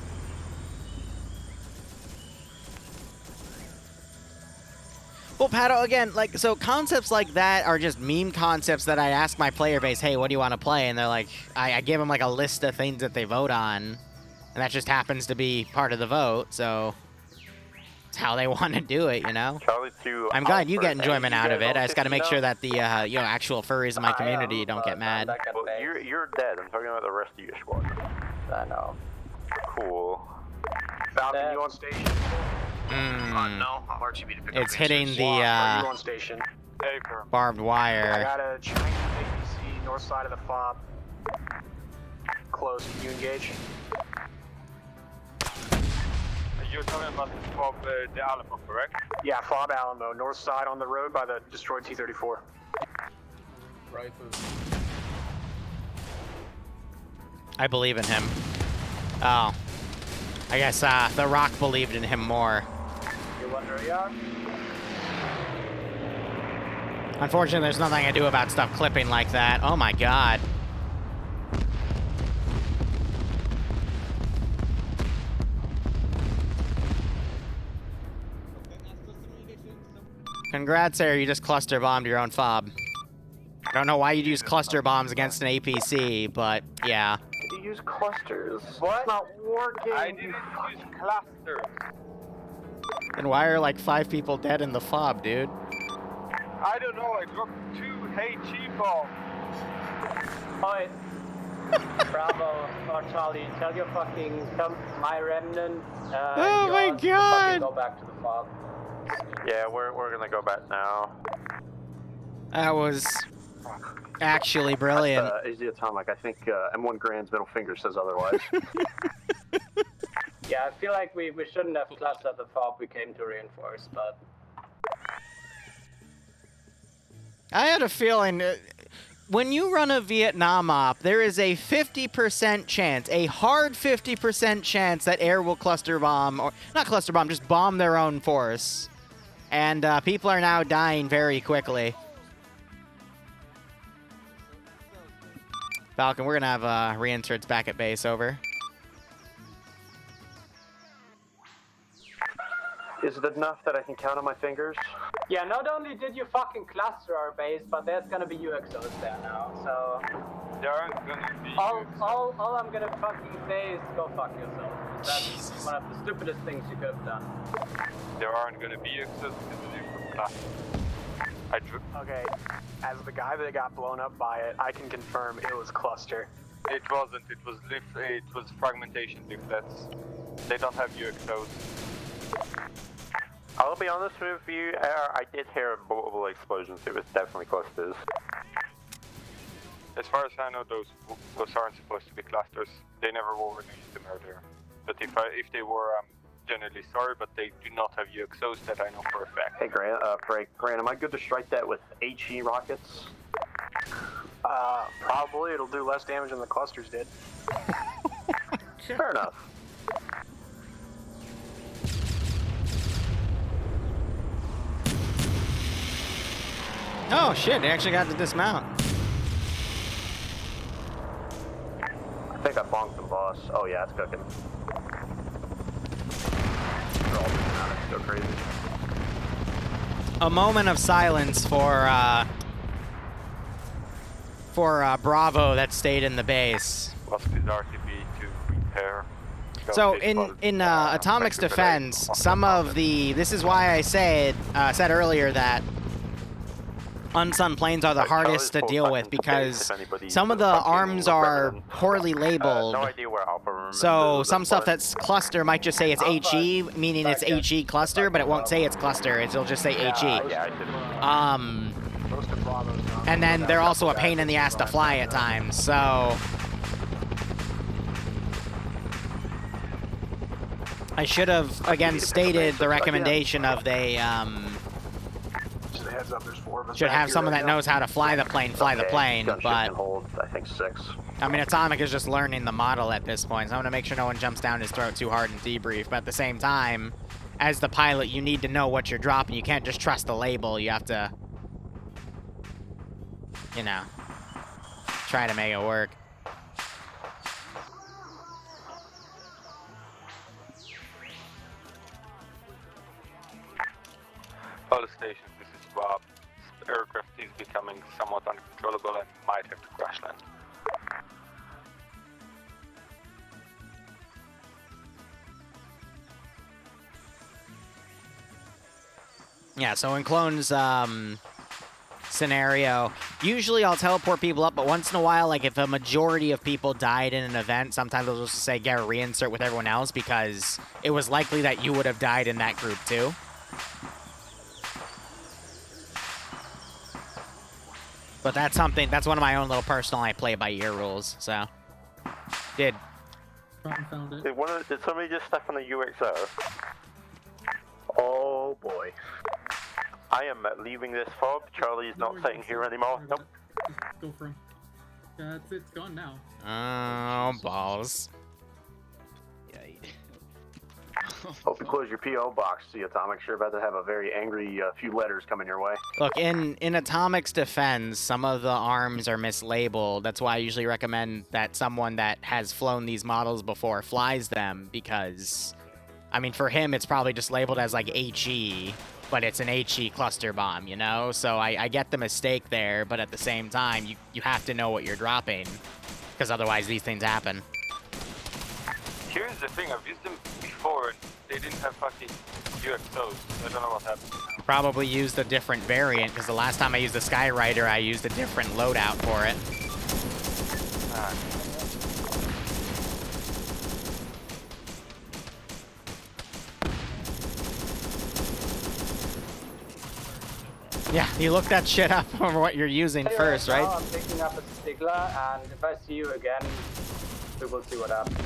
Well, Pato, again, like, so concepts like that are just meme concepts that I ask my player base, hey, what do you want to play? And they're like, I give them like a list of things that they vote on. And that just happens to be part of the vote, so it's how they want to do it, you know? Charlie 2. I'm glad you get enjoyment out of it. I just got to make sure that the you know, actual furries in my community don't get mad. Well, you're dead. I'm talking about the rest of your squad. I know. Cool. Falcon, you on station? No, I'm RGB to pick up It's hitting answers. the Are you on station? barbed I wire. got a Chinese APC north side of the fob. Close. Can you engage? You're talking about the fob, the Alamo, correct? Yeah, fob Alamo, north side on the road by the destroyed T-34. Right. I believe in him. Oh. I guess The Rock believed in him more. You wonder, yeah? Unfortunately, there's nothing I can do about stuff clipping like that. Oh my god. Congrats, Sarah, you just cluster bombed your own fob. I don't know why you'd use cluster bombs against an APC, but yeah. You use clusters. What? It's not working. I didn't use clusters. Then why are like 5 people dead in the fob, dude? I don't know, I dropped 2 HE bombs. Oi. Bravo, or Charlie, tell your fucking, my remnant, Oh my yours to God. fucking go back to the fob. Yeah, we're gonna go back now. That was actually brilliant. Easy Atomic. I think M1 Grand's middle finger says otherwise. Yeah, I feel like we shouldn't have clustered the fob we came to reinforce, but... I had a feeling when you run a Vietnam op, there is a 50% chance, a hard 50% chance that air will cluster bomb, or not cluster bomb, just bomb their own force. And people are now dying very quickly. Falcon, we're going to have reinserts back at base, over. Is it enough that I can count on my fingers? Yeah, not only did you fucking cluster our base, but there's gonna be UXOs there now, so... There aren't gonna be All I'm gonna fucking say is go fuck yourself. That's one of the stupidest things you could have done. There aren't gonna be access to the cluster. Okay, as the guy that got blown up by it, I can confirm it was cluster. It wasn't, it was fragmentation leaflets. They don't have UXOs. I'll be honest with you, I did hear multiple explosions. It was definitely clusters. As far as I know, those aren't supposed to be clusters. They never were released to murder. But if they were, I'm generally sorry, but they do not have UXOs that I know for a fact. Hey Grant, Grant, am I good to strike that with HE rockets? Probably. It'll do less damage than the clusters did. Fair enough. Oh shit, they actually got to dismount. I think I bonked them, boss. Oh yeah, it's cooking. They're all dramatic, go crazy. A moment of silence for Bravo that stayed in the base. What's this RTB to repair? So in Atomic's defense, some of the, this is why I said earlier that unsunned planes are the hardest to deal with, because some of the arms are poorly labeled. No idea where Alpha So some stuff that's cluster might just say it's HE, meaning it's HE cluster, but it won't say it's cluster. It'll just say HE. Yeah, I did. And then they're also a pain in the ass to fly at times. So I should have again stated the recommendation of they up. There's 4 of us. Should back have here someone right that now. knows how to fly the plane, Gunship but can hold, I think, 6. I mean, Atomic is just learning the model at this point, so I'm gonna make sure no one jumps down his throat too hard and debrief. But at the same time, as the pilot, you need to know what you're dropping. You can't just trust the label. You have to, you know, try to make it work. All the stations, this is Bob. The aircraft is becoming somewhat uncontrollable and might have to crash land. Yeah, so in Clone's scenario, usually I'll teleport people up, but once in a while, like if a majority of people died in an event, sometimes I'll just say get a reinsert with everyone else because it was likely that you would have died in that group too. But that's something, that's one of my own little personal I play by ear rules, so. Did somebody just step on the UXO? Oh boy. I am leaving this fob. Charlie's not sitting here anymore. Nope. Just go for him. Yeah, it's gone now. Oh, balls. Hope you close your P.O. box, see Atomic. Sure about to have a very angry few letters coming your way. Look, in Atomic's defense, some of the arms are mislabeled. That's why I usually recommend that someone that has flown these models before flies them, because, I mean, for him, it's probably just labeled as, like, HE, but it's an HE cluster bomb, you know? So I get the mistake there, but at the same time, you have to know what you're dropping, because otherwise these things happen. Here's the thing, I've used them before and they didn't have fucking UXOs. I don't know what happened. Probably used a different variant, because the last time I used the Skyrider, I used a different loadout for it. Yeah, you look that shit up over what you're using first, right? I'm picking up a Stigler, and if I see you again, we will see what happens.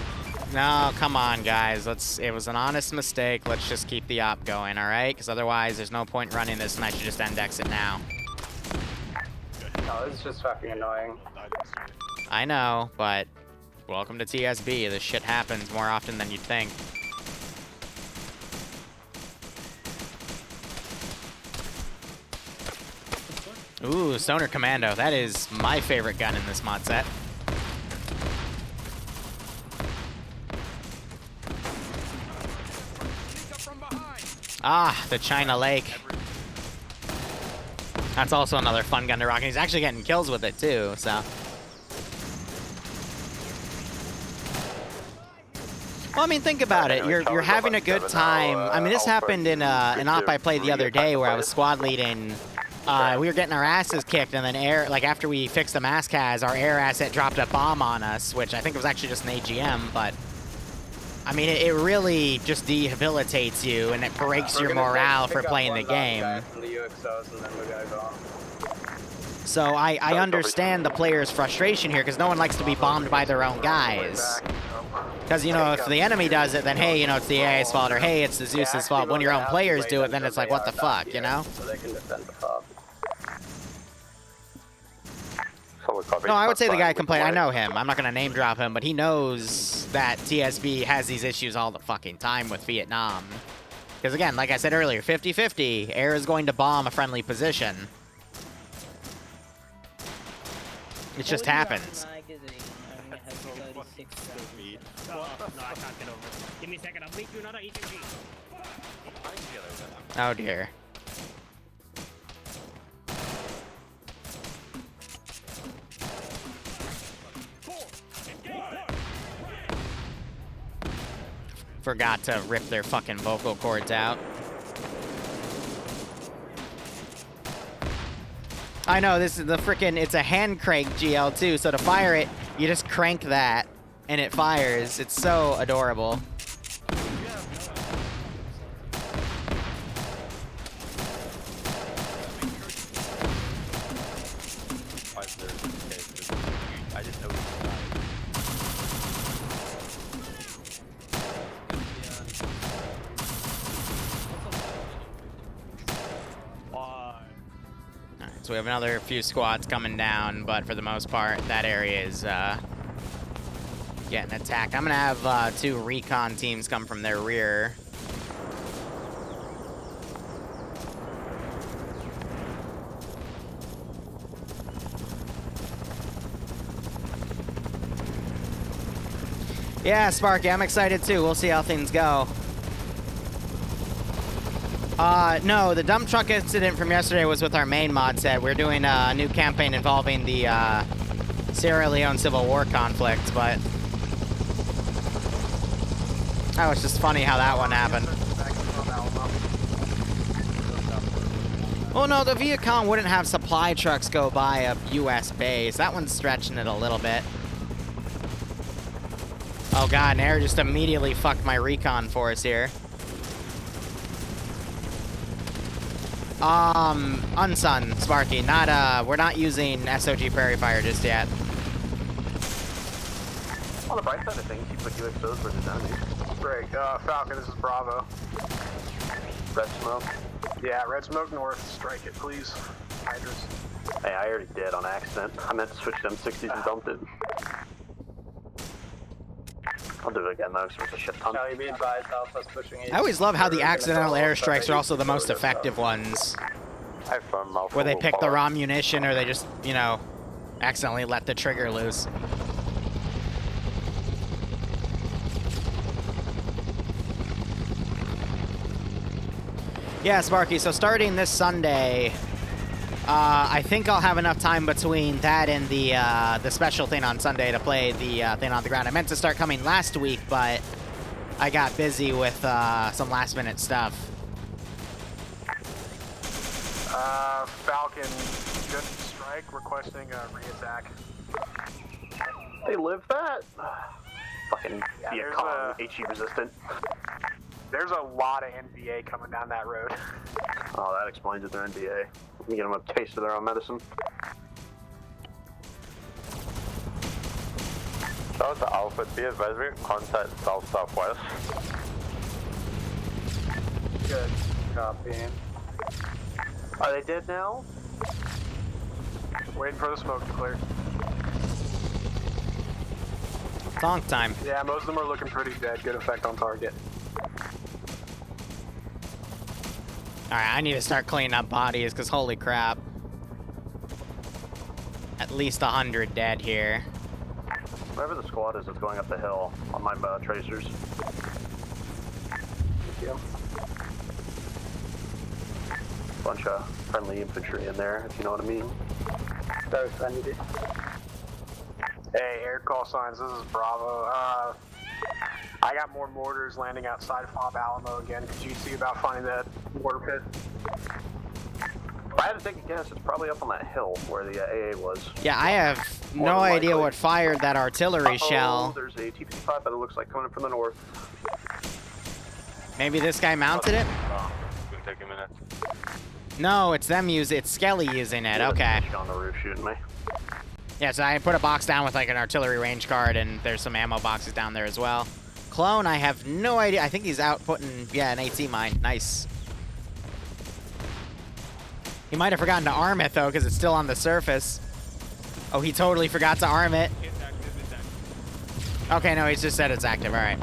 No, come on, guys. It was an honest mistake. Let's just keep the op going, all right? Because otherwise, there's no point running this, and I should just end exit now. No, this is just fucking annoying. I know, but welcome to TSB. This shit happens more often than you'd think. Ooh, Stoner Commando. That is my favorite gun in this mod set. Ah, the China Lake. That's also another fun gun to rock, and he's actually getting kills with it too, so. Well, I mean, think about it. You're having a good time. I mean, this happened in an op I played the other day where I was squad leading. We were getting our asses kicked, and then after we fixed the MASCAS, our air asset dropped a bomb on us, which I think was actually just an AGM, but I mean, it really just debilitates you, and it breaks your morale for playing the game. So I understand the player's frustration here, because no one likes to be bombed by their own guys. Because, you know, if the enemy does it, then, hey, you know, it's the AI's fault, or, hey, it's the Zeus's fault. When your own players do it, then it's like, what the fuck, you know? So they can defend the fob. No, I would say the guy complained. I know him. I'm not going to name drop him, but he knows that TSB has these issues all the fucking time with Vietnam. Because, again, like I said earlier, 50-50. Air is going to bomb a friendly position. It just happens. No, I can't get over it. Give me a second, I'll make you another HMG. Oh, dear. Forgot to rip their fucking vocal cords out. I know, this is the frickin', it's a hand crank GL too, so to fire it, you just crank that, and it fires. It's so adorable. I didn't know. So we have another few squads coming down, but for the most part, that area is getting attacked. I'm gonna have 2 recon teams come from their rear. Yeah, Sparky, I'm excited too. We'll see how things go. No, the dump truck incident from yesterday was with our main mod set. We're doing a new campaign involving the Sierra Leone Civil War conflict, but that was just funny how that one happened. Well, no, the Vietnaaaaam wouldn't have supply trucks go by a U.S. base. That one's stretching it a little bit. Oh god, Nair just immediately fucked my recon force here. Unsun, Sparky, not, we're not using SOG Prairie Fire just yet. On the bright side of things, you put UXOs versus enemies. Great. Falcon, this is Bravo. Red smoke. Yeah, red smoke north. Strike it, please. Hydras. Hey, I already did on accident. I meant to switch to M60s and dumped it. I'll do it again though, because it's a shit ton. Shall you be advised, Alpha's pushing east? I always love how the accidental airstrikes are also the most effective ones. Where they pick the wrong munition or they just, you know, accidentally let the trigger loose. Yeah, Sparky, so starting this Sunday, I think I'll have enough time between that and the special thing on Sunday to play the thing on the ground. I meant to start coming last week, but I got busy with some last-minute stuff. Falcon, just strike, requesting a re-attack. They live that? Fucking Yeah, Vietnaaaaam, HE resistant. There's a lot of NVA coming down that road. Oh, that explains it, they're NVA. We can get them a taste of their own medicine. Shout out to Alpha, be advisory, contact south-southwest. Good copy. Are they dead now? Waiting for the smoke to clear. Donk time. Yeah, most of them are looking pretty dead. Good effect on target. Alright, I need to start cleaning up bodies, because holy crap. At least 100 dead here. Wherever the squad is, it's going up the hill on my tracers. Thank you. Bunch of friendly infantry in there, if you know what I mean. Very friendly. Hey, air call signs, this is Bravo. I got more mortars landing outside of FOB Alamo again. Could you see about finding that mortar pit? If I had to take a guess, it's probably up on that hill where the AA was. Yeah, I have no idea what fired that artillery shell. There's a T-55 that it looks like coming from the north. Maybe this guy mounted it? It's gonna take a minute. No, it's them it's Skelly using it, okay. On the roof shooting me. Yeah, so I put a box down with like an artillery range card, and there's some ammo boxes down there as well. Clone, I have no idea. I think he's out putting, yeah, an AT mine. Nice. He might have forgotten to arm it, though, because it's still on the surface. Oh, he totally forgot to arm it. It's active, it's active. Okay, no, he's just said it's active. All right.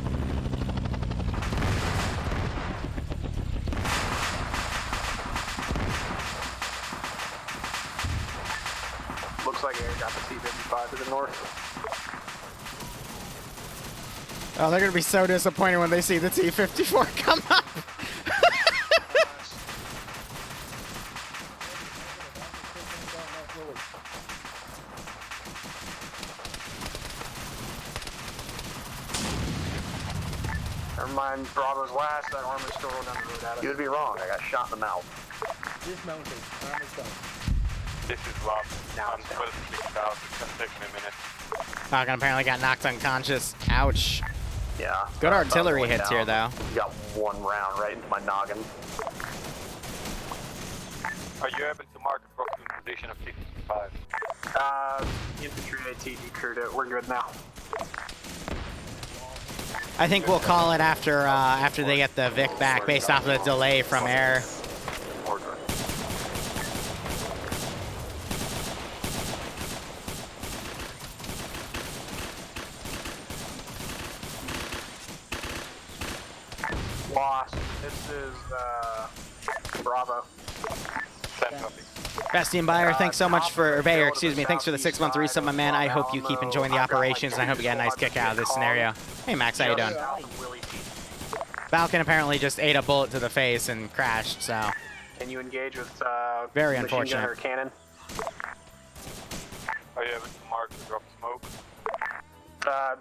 Looks like Air got the T-55 to the north. Oh, they're going to be so disappointed when they see the T-54 come up. Never mind, Bravo's last. That armor's still rolling down the road at us. You would be wrong. I got shot in the mouth. Dismounted. Armor's down. This is Rob. I'm 12 out. It's gonna take me a minute. Falcon apparently got knocked unconscious. Ouch. Yeah. Good artillery hits here, though. You got one round right into my noggin. Are you able to mark approximate position of 55? Infantry AT decreed it. We're good now. I think we'll call it after after they get the Vic back, based off of the delay from air. Boss, this is Bravo. Bastian Bayer, thanks so much for, or Bayer, excuse me, thanks for the 6-month resub, my man. I hope you keep enjoying the operations, and I hope you get a nice kick out of this scenario. Hey, Max, how you doing? Falcon apparently just ate a bullet to the face and crashed, so. Can you engage with very machine gun unfortunate. or cannon? Are you able to mark the drop smoke?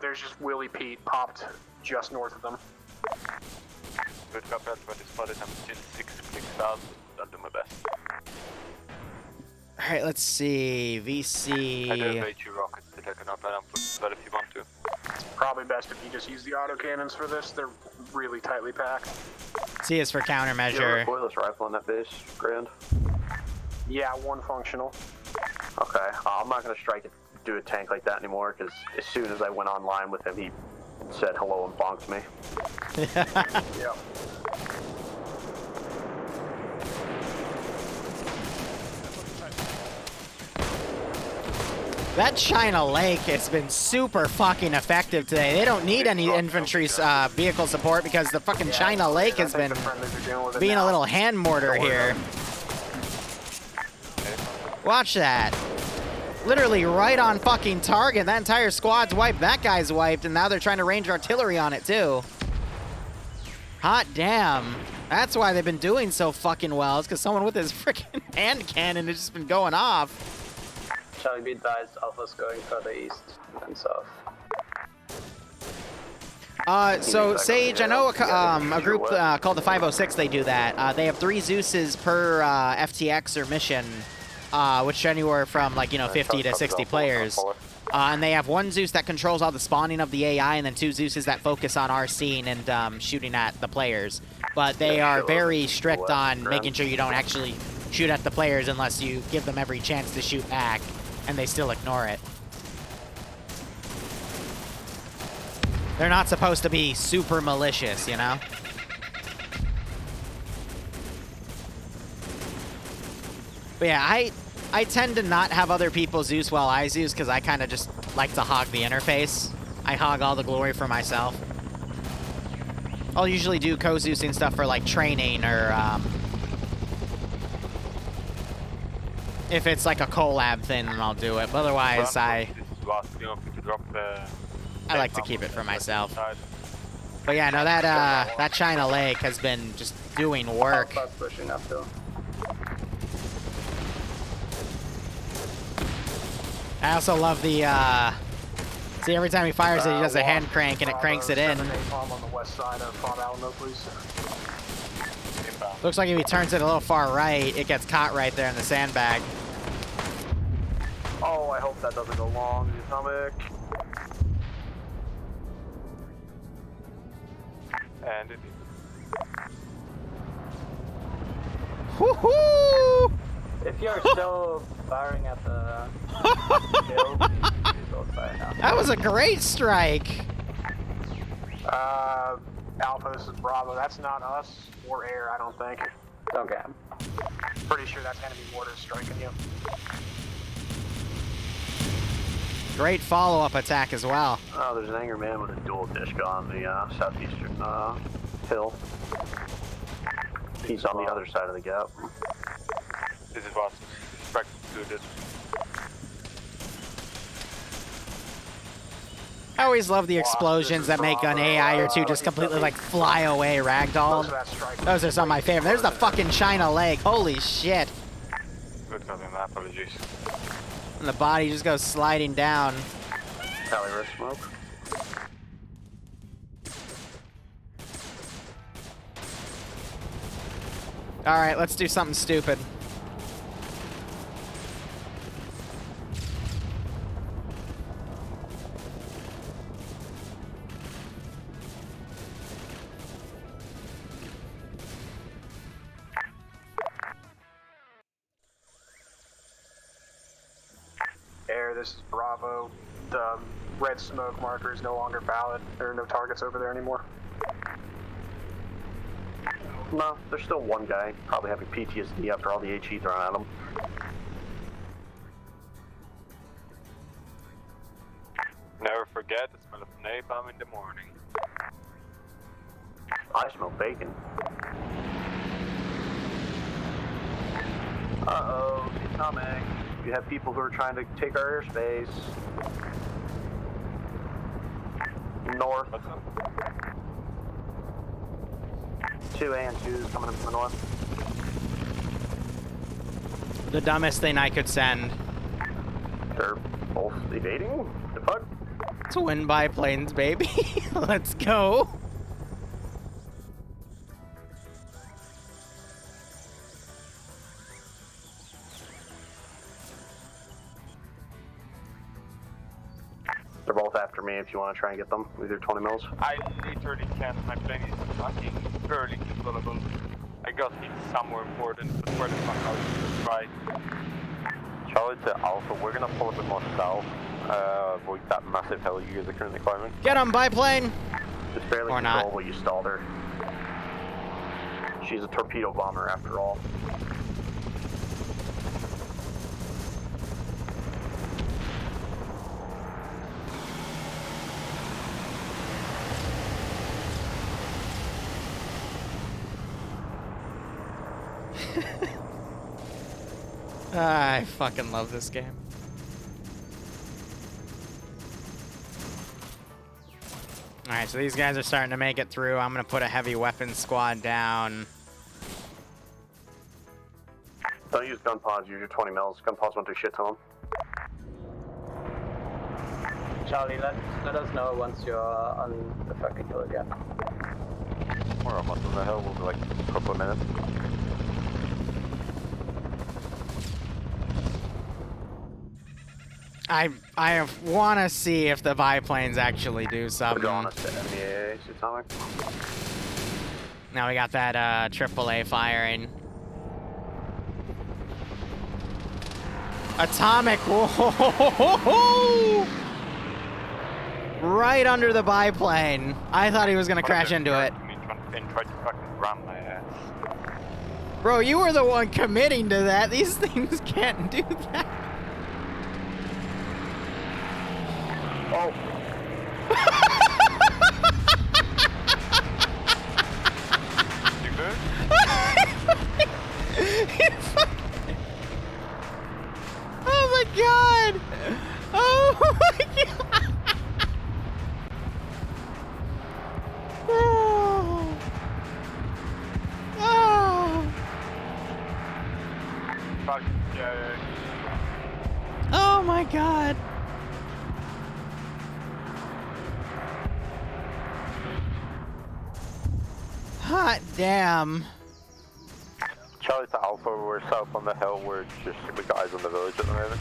There's just Willie Pete popped just north of them. Good copy, that's what is spotted. I'm still 6 clicks out. I'll do my best. All right, let's see. VC. I do have HE rockets that I can apply on foot, but if you want to. It's probably best if you just use the autocannons for this. They're really tightly packed. C is for countermeasure. Recoilless rifle on that base, Grand. Yeah, one functional. Okay, I'm not gonna do a tank like that anymore because as soon as I went online with him, he said hello and bonked me. Yeah. That China Lake has been super fucking effective today. They don't need any infantry vehicle support because the fucking China Lake has been being a little hand mortar here. Watch that. Literally right on fucking target. That entire squad's wiped. That guy's wiped, and now they're trying to range artillery on it too. Hot damn. That's why they've been doing so fucking well. It's because someone with his freaking hand cannon has just been going off. Charlie B dies, Alpha's going further east and south. So Sage, I know a group called the 506, they do that. They have 3 Zeuses per FTX or mission, which anywhere from 50 to 60 players. And they have 1 Zeus that controls all the spawning of the AI, and then 2 Zeuses that focus on RCing and shooting at the players. But they are very strict on making sure you don't actually shoot at the players unless you give them every chance to shoot back, and they still ignore it. They're not supposed to be super malicious, you know? But yeah, I tend to not have other people Zeus while I Zeus because I kind of just like to hog the interface. I hog all the glory for myself. I'll usually do co-Zeusing stuff for like training or if it's like a collab thing, then I'll do it. But otherwise, I like to keep it for myself. But yeah, no, that China Lake has been just doing work. Alpha's pushing uphill. I also love the, see, every time he fires it, he does a hand crank and it cranks it in. On the west side of FOB Alamo, please. Looks like if he turns it a little far right, it gets caught right there in the sandbag. Oh, I hope that doesn't go long, the atomic. And it Woohoo! If you're still firing at the hill, please don't fire now. That was a great strike. Alpha, this is Bravo. That's not us or air, I don't think. Okay. Pretty sure that's gonna be Waters striking you. Great follow-up attack as well. Oh, there's an angry man with a dual disc on the southeastern hill. He's on the other side of the gap. This is what expect to do this. I always love the explosions that make an AI or two just completely like fly away ragdoll. Those are some of my favorite. There's the fucking China Lake. Holy shit. Good copy, my apologies. And the body just goes sliding down. Tally red smoke. All right, let's do something stupid. Air, this is Bravo. The red smoke marker is no longer valid. There are no targets over there anymore. No, there's still one guy probably having PTSD after all the HE thrown at him. Never forget the smell of napalm in the morning. I smell bacon. Uh-oh, Vietnaaaaam. You have people who are trying to take our airspace. North. 2 and 2 coming in from the north. The dumbest thing I could send. They're both evading? The fuck? Twin biplanes, baby. Let's go. They're both after me if you want to try and get them with your 20 mils. I literally can't. My plane is fucking barely controllable. I got hit somewhere important, but where the fuck out is right? Charlie to Alpha, we're gonna pull a bit more south. Avoid that massive hill you guys are currently climbing. Get him, biplane! It's barely Or not. controllable, you stalled her. She's a torpedo bomber after all. I fucking love this game. Alright, so these guys are starting to make it through. I'm gonna put a heavy weapons squad down. Don't use gun pods, use your 20 mils. Gun pods won't do shit to them. Charlie, let us know once you're on the fucking hill again. We're almost on the hill, we'll be like a couple of minutes. I want to see if the biplanes actually do something. We're going to MEA, Atomic. Now we got that AAA firing. Atomic, whoa! Right under the biplane. I thought he was gonna crash into it. Tried to fucking ram my ass. Bro, you were the one committing to that. These things can't do that. Oh. You good? Oh my god! Oh my god! Oh. Oh. Fuck yeah. Oh my god! Hot damn. Charlie to Alpha, we're south on the hill, we got eyes on the village at the moment.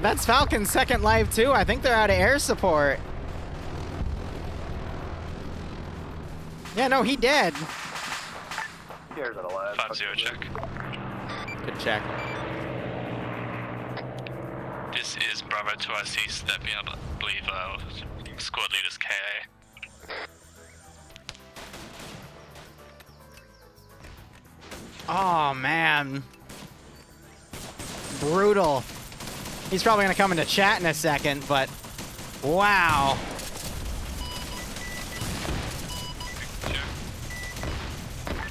That's Falcon's second live too. I think they're out of air support. Yeah, no, he dead. Here's at 11. 5-0 check. Good check. This is Bravo 2IC stepping up, I believe, squad leader's KA. Oh man. Brutal. He's probably gonna come into chat in a second, but wow.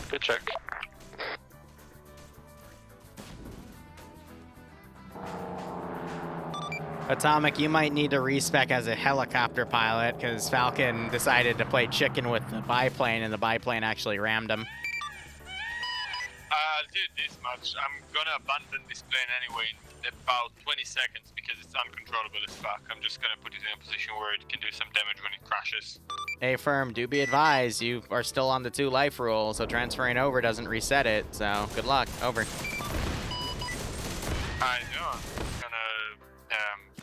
Good check. Atomic, you might need to respec as a helicopter pilot because Falcon decided to play chicken with the biplane and the biplane actually rammed him. Dude, this much. I'm gonna abandon this plane anyway in about 20 seconds because it's uncontrollable as fuck. I'm just gonna put it in a position where it can do some damage when it crashes. Hey, firm, do be advised, you are still on the 2 life rule, so transferring over doesn't reset it, so good luck. Over. I know. I'm gonna,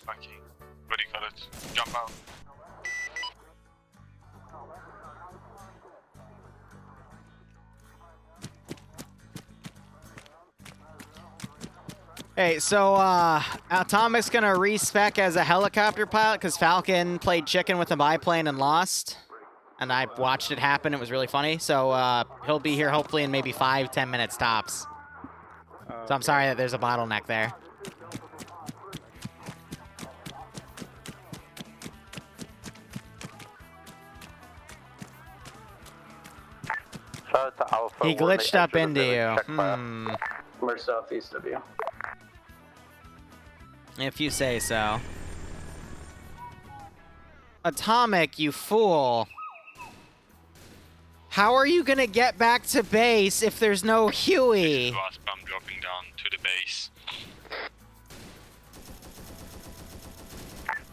fucking, what do you call it? Jump out. Hey, so, Atomic's gonna respec as a helicopter pilot because Falcon played chicken with the biplane and lost. And I watched it happen. It was really funny. So, he'll be here hopefully in maybe 5-10 minutes tops. So I'm sorry that there's a bottleneck there. Shout out to Alpha. He we're in the glitched edge up of the into village. you. Check fire. We're southeast of you. If you say so. Atomic, you fool. How are you gonna get back to base if there's no Huey? I'm dropping down to the base.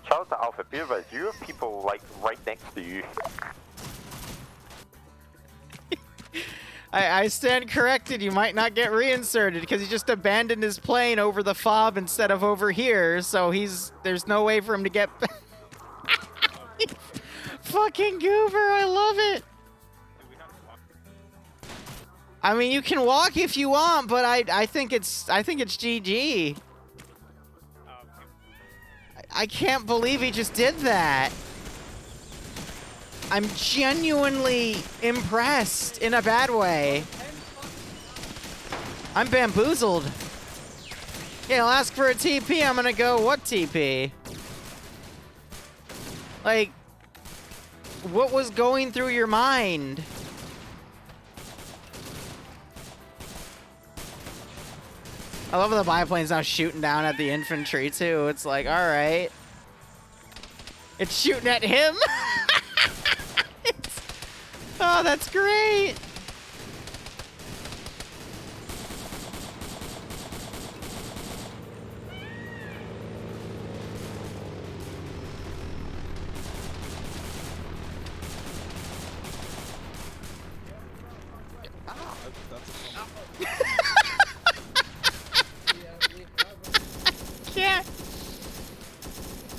Shout out to Alpha. Be advised, you have people like right next to you. I stand corrected. You might not get reinserted because he just abandoned his plane over the fob instead of over here. So there's no way for him to get back. Fucking goober, I love it. I mean, you can walk if you want, but I think it's GG. I can't believe he just did that. I'm genuinely impressed in a bad way. I'm bamboozled. Yeah, I'll ask for a TP. I'm gonna go, what TP? Like, what was going through your mind? I love how the biplane's now shooting down at the infantry, too. It's like, alright. It's shooting at him? Oh, that's great!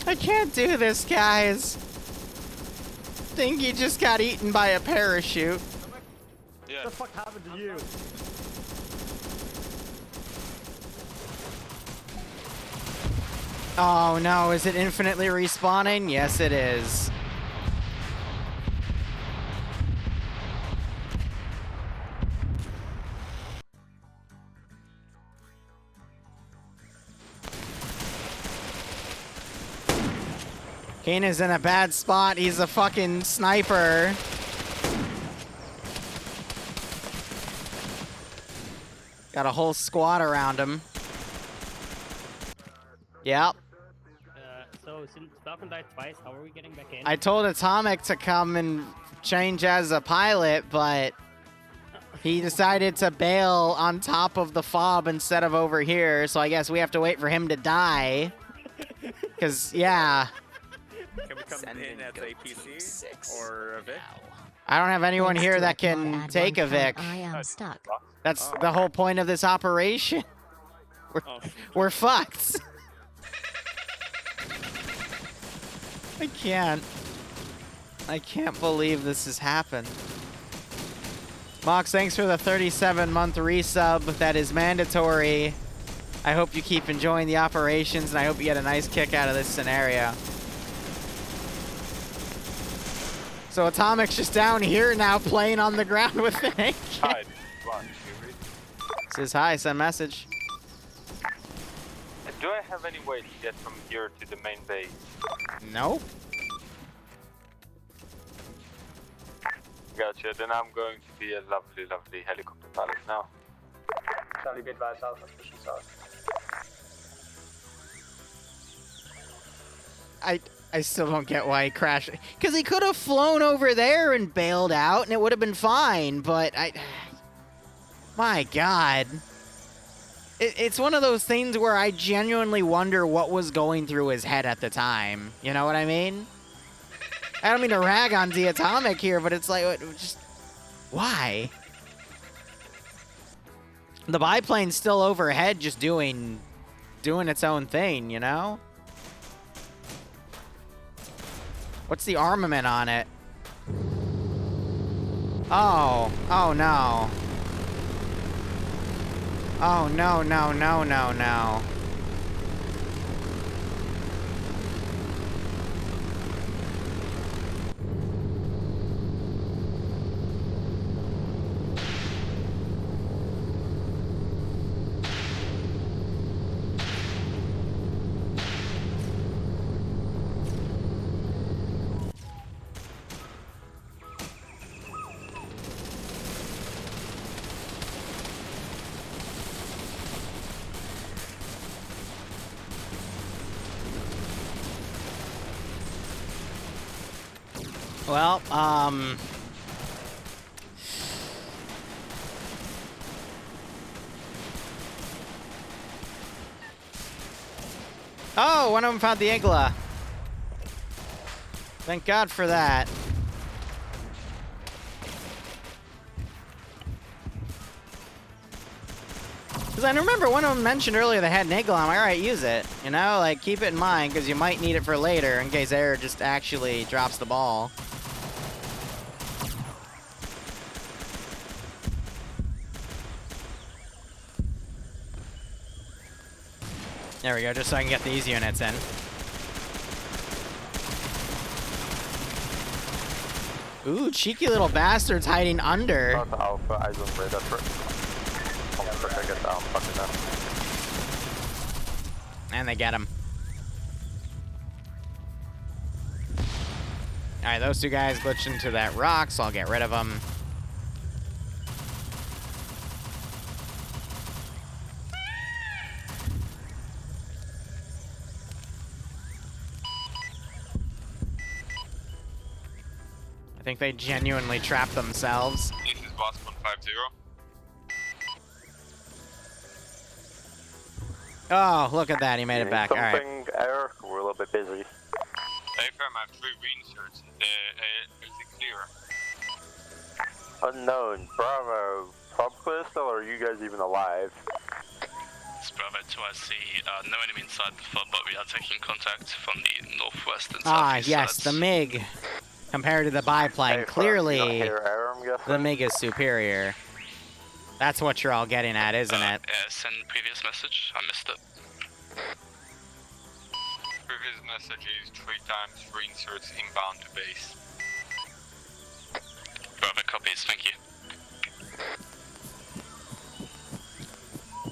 I can't do this, guys. Think you just got eaten by a parachute. Yeah. What the fuck happened to you? Oh no, is it infinitely respawning? Yes, it is. Kane is in a bad spot. He's a fucking sniper. Got a whole squad around him. Yep. So since Falcon died twice, how are we getting back in? I told Atomic to come and change as a pilot, but he decided to bail on top of the fob instead of over here, so I guess we have to wait for him to die. Because, yeah. Can we come in as APC or a Vic? I don't have anyone Thanks here to that a can car ad take a one Vic. time, I am stuck. That's the whole point of this operation. We're fucked. I can't believe this has happened. Mox, thanks for the 37-month resub. That is mandatory. I hope you keep enjoying the operations, and I hope you get a nice kick out of this scenario. So Atomic's just down here now playing on the ground with an AK. Hi, Says hi, send message. do I have any way to get from here to the main base? Nope. Gotcha, then I'm going to be a lovely, lovely helicopter pilot now. Charlie, be advised, Alpha Station South. I still don't get why he crashed. Because he could have flown over there and bailed out, and it would have been fine, but my God. It's one of those things where I genuinely wonder what was going through his head at the time. You know what I mean? I don't mean to rag on Atomic here, but it's like, just why? The biplane's still overhead, just doing its own thing, you know? What's the armament on it? Oh no. Oh no. Well, oh, one of them found the Igla. Thank God for that. Because I remember one of them mentioned earlier they had an Igla. I'm like, all right, use it. You know, like, keep it in mind, because you might need it for later in case Air just actually drops the ball. There we go, just so I can get these units in. Ooh, cheeky little bastards hiding under. Alpha, eyes on red effort. I get down, fucking up. And they get him. Alright, those two guys glitched into that rock, so I'll get rid of them. I think they genuinely trapped themselves. This is boss 150. Oh, look at that, he made it back. Alright. Something, Air? We're a little bit busy. AFM, I have 3 reinserts. Is it clear? Unknown. Bravo. Pub clear still, or are you guys even alive? It's Bravo 2, I see no enemy inside the fob, but we are taking contact from the northwest and Ah, southeast yes, sides. the MiG. Compared to the biplane, clearly Air, I'm guessing? the MiG is superior. That's what you're all getting at, isn't it? Yeah, send previous message. I missed it. Previous message is 3 times reinserts inbound to base. Bravo copies, thank you.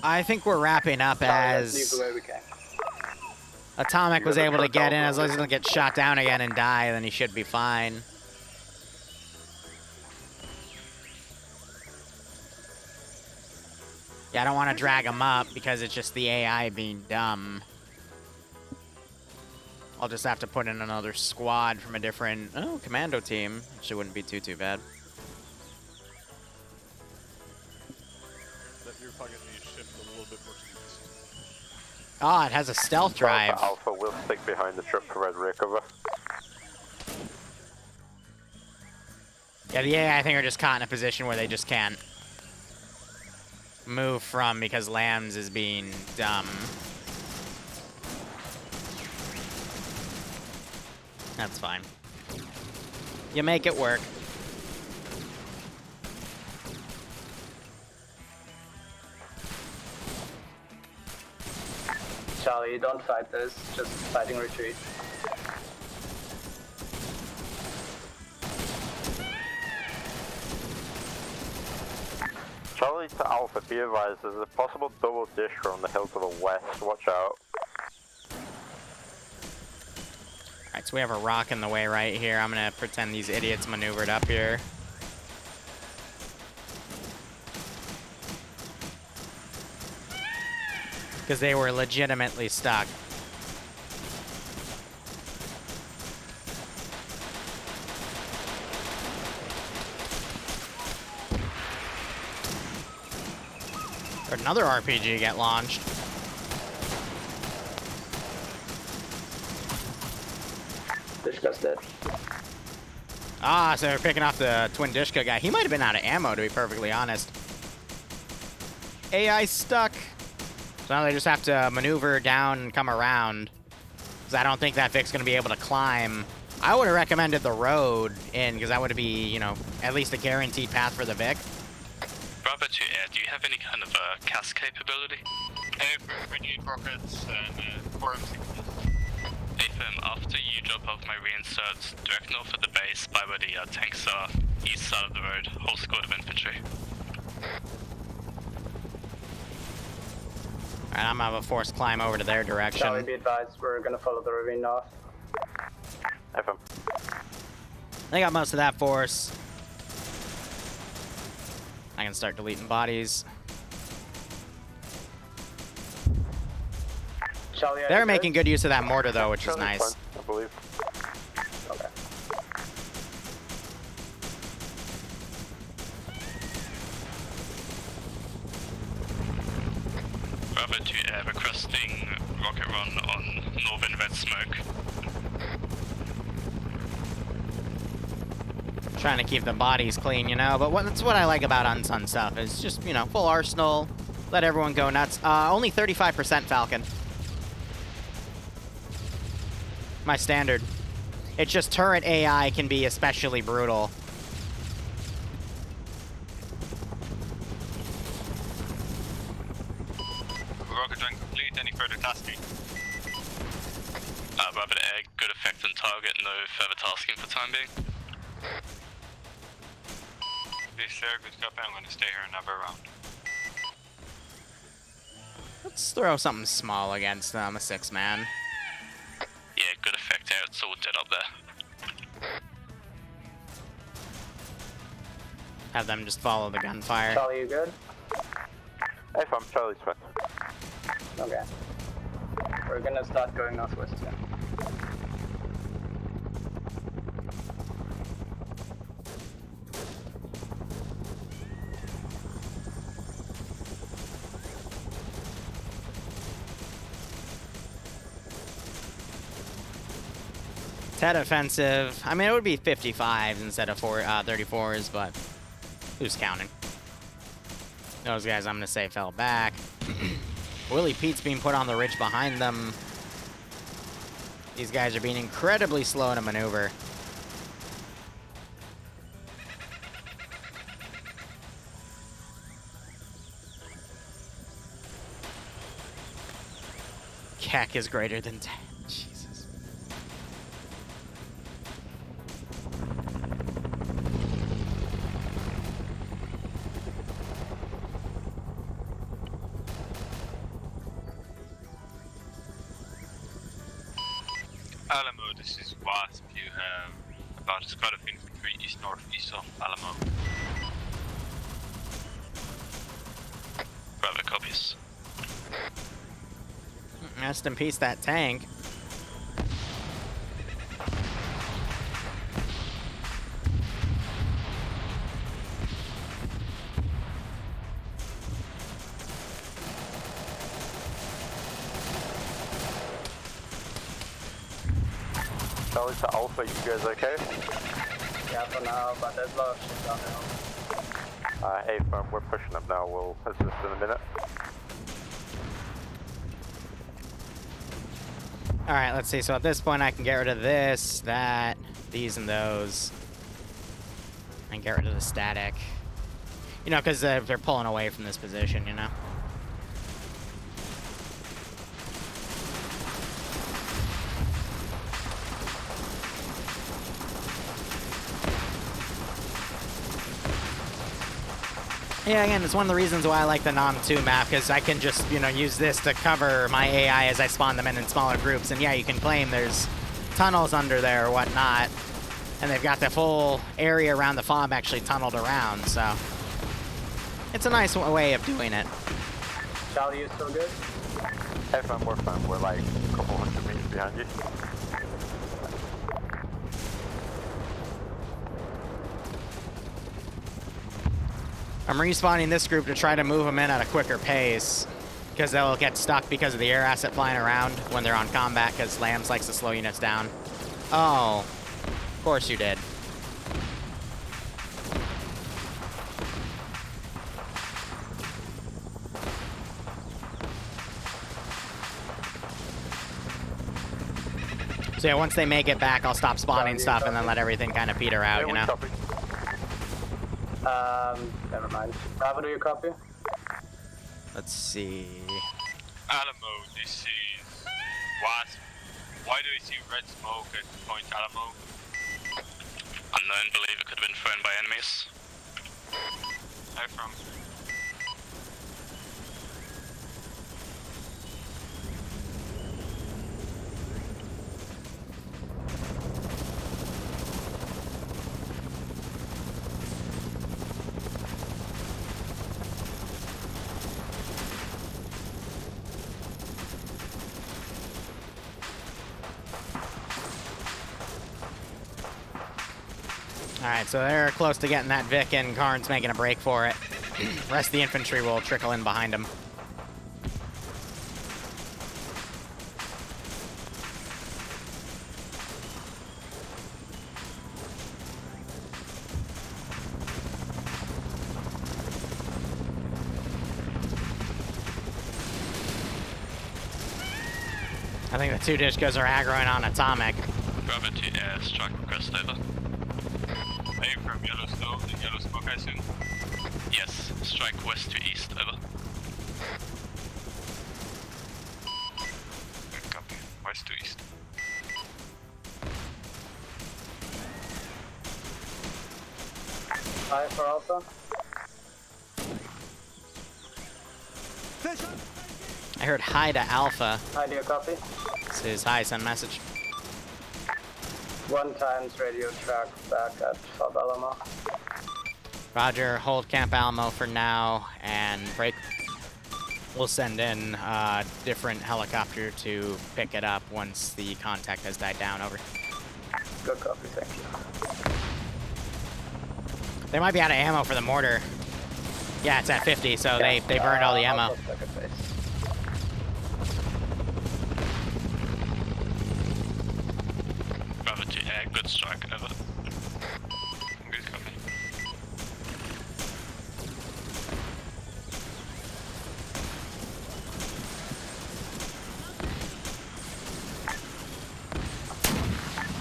I think we're wrapping up as Atomic was able to get in. As long as he doesn't get shot down again and die, then he should be fine. Yeah, I don't want to drag him up because it's just the AI being dumb. I'll just have to put in another squad from a different commando team. Actually wouldn't be too bad. That you're probably gonna need to shift a little bit more to the east. Oh, it has a stealth drive. Alpha will stick behind the trip for red recover. Yeah, the AI I think are just caught in a position where they just can't move from because Lambs is being dumb. That's fine. You make it work. Charlie, you don't fight this, just fighting retreat. Charlie to Alpha, be advised, there's a possible double dish on the hill to the west, watch out. Alright, so we have a rock in the way right here. I'm gonna pretend these idiots maneuvered up here. Because they were legitimately stuck. Another RPG get launched. Dishka's dead. Ah, so they're picking off the Twin Dishka guy. He might have been out of ammo, to be perfectly honest. AI stuck. So now they just have to maneuver down and come around. Because I don't think that Vic's going to be able to climb. I would have recommended the road in, because that would be, you know, at least a guaranteed path for the Vic. Bravo 2 Air, do you have any kind of CAS capability? We need rockets and 4M60s. AFM, after you drop off my reinserts, direct north of the base by where the tanks are, east side of the road, whole squad of infantry. Alright, I'm gonna have a forced climb over to their direction. Charlie, be advised, we're gonna follow the ravine north. FM. They got most of that force. I can start deleting bodies. Charlie, They're making good use of that mortar though, which is nice. I believe. Okay. requesting rocket run on northern red smoke. Trying to keep the bodies clean, you know, but that's what I like about Unsung stuff, is just, you know, full arsenal, let everyone go nuts. Only 35% Falcon. My standard. It's just turret AI can be especially brutal. Rocket run complete, any further tasking? Rabbit egg, good effect on target, no further tasking for time being. Yes sir, good copy, I'm gonna stay here another round. Let's throw something small against them, a 6-man. Yeah, good effect out, it's all dead up there. Have them just follow the gunfire. Charlie, you good? Hey, I'm Charlie Sweat. Okay. We're gonna start going northwest soon. Ted offensive. I mean, it would be 55s instead of 34s, but who's counting? Those guys, I'm going to say, fell back. Willie Pete's being put on the ridge behind them. These guys are being incredibly slow to maneuver. CAC is greater than 10. Jesus. Alamo, this is WASP. You have about a squad of infantry east-northeast of Alamo. Bravo copies. Rest in peace, that tank. Charlie to Alpha, you guys okay? Yeah, for now, but there's a lot of shit down there. Hey, firm, we're pushing up now. We'll assist in a minute. All right, let's see. So at this point, I can get rid of this, that, these, and those. And get rid of the static. You know, because they're pulling away from this position, you know? Yeah, again, it's one of the reasons why I like the Nam 2 map, because I can just, you know, use this to cover my AI as I spawn them in smaller groups. And yeah, you can claim there's tunnels under there or whatnot, and they've got the full area around the fob actually tunneled around, so it's a nice way of doing it. Charlie, you still good? Hey, firm, we're fine. We're like a couple hundred meters behind you. I'm respawning this group to try to move them in at a quicker pace, because they'll get stuck because of the air asset flying around when they're on combat, because Lambs likes to slow units down. Oh, of course you did. So yeah, once they make it back, I'll stop spawning stuff and then let everything kind of peter out, you know? Never mind. Bravo, do you copy? Let's see. Alamo, this is WASP. Why do I see red smoke at Point Alamo? Unknown, believe it could have been thrown by enemies. Hi from. Alright, so they're close to getting that Vic, and Karn's making a break for it. Rest of the infantry will trickle in behind him. I think the two Dishkos are aggroing on Atomic. Bravo to strike request over. Aim from yellow smoke, I assume. Yes, strike west to east, over. Copy. West to east. Hi for Alpha. I heard hi to Alpha. Hi, do you copy? This is hi, send message. 1 times radio track back at Fob Alamo. Roger, hold Camp Alamo for now and break. We'll send in a different helicopter to pick it up once the contact has died down, over. Good copy, thank you. They might be out of ammo for the mortar. Yeah, it's at 50, so they burned all the ammo. Bravo to good strike, over. Good copy.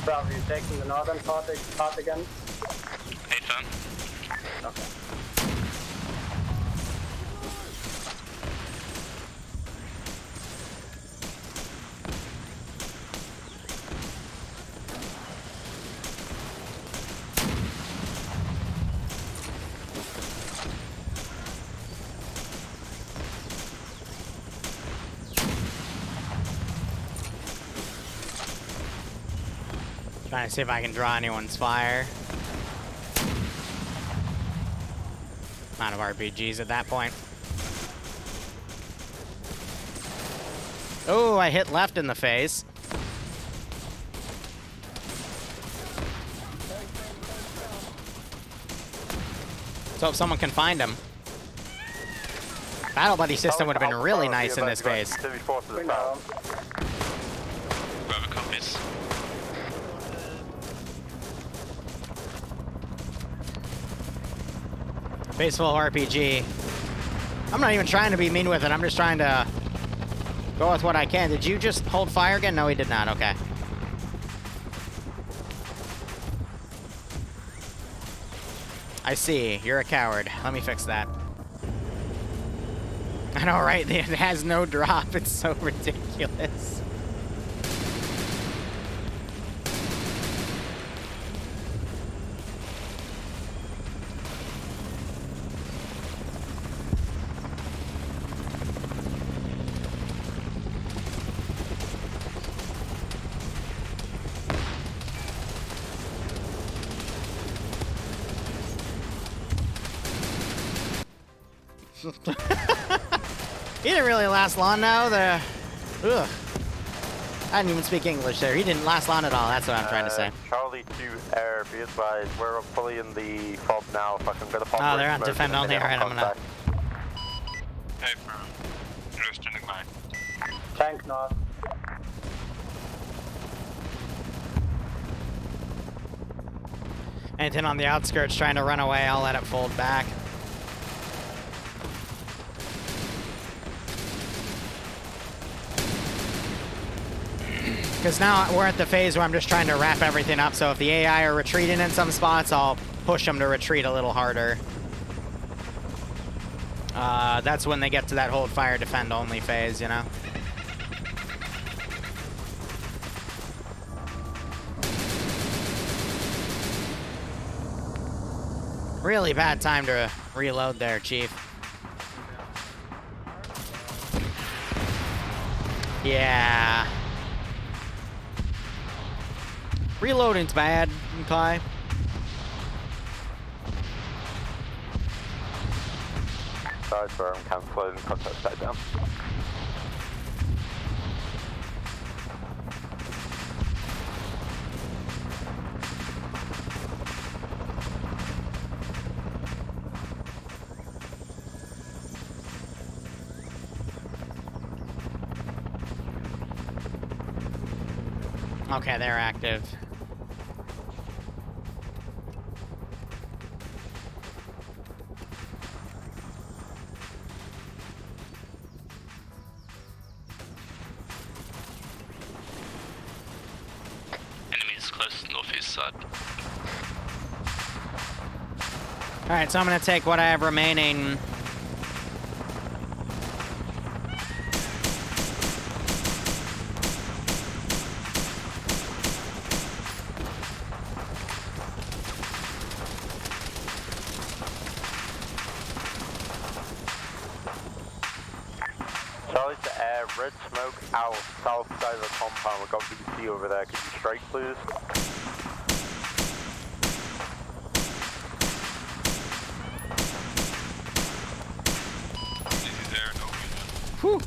Bravo, you taking the northern part again? 8 firm. Okay. Trying to see if I can draw anyone's fire. Amount of RPGs at that point. Oh, I hit left in the face. Let's hope someone can find him. Battle buddy system would have been really nice in this base. We know. Bravo copies. Baseball RPG. I'm not even trying to be mean with it. I'm just trying to go with what I can. Did you just hold fire again? No, he did not. Okay. I see. You're a coward. Let me fix that. I know, right? It has no drop. It's so ridiculous. He didn't really last long now. Ugh. I didn't even speak English there. He didn't last long at all. That's what I'm trying to say. Charlie 2 Air, be advised, we're fully in the fob now. If I can get a pop. Oh, they're on defend only. All right, I'm gonna. Hey, firm. You're standing by. Tank north. Anything on the outskirts trying to run away, I'll let it fold back. Because now we're at the phase where I'm just trying to wrap everything up, so if the AI are retreating in some spots, I'll push them to retreat a little harder. That's when they get to that hold fire defend only phase, you know? Really bad time to reload there, Chief. Yeah. Reloading's bad, okay? Sorry for cancelling contact side down. Okay, they're active. northeast side. Alright, so I'm gonna take what I have remaining. Charlie to air, red smoke out south side of the compound. We've got VC over there. Could you strike, please? This is air, no Whew.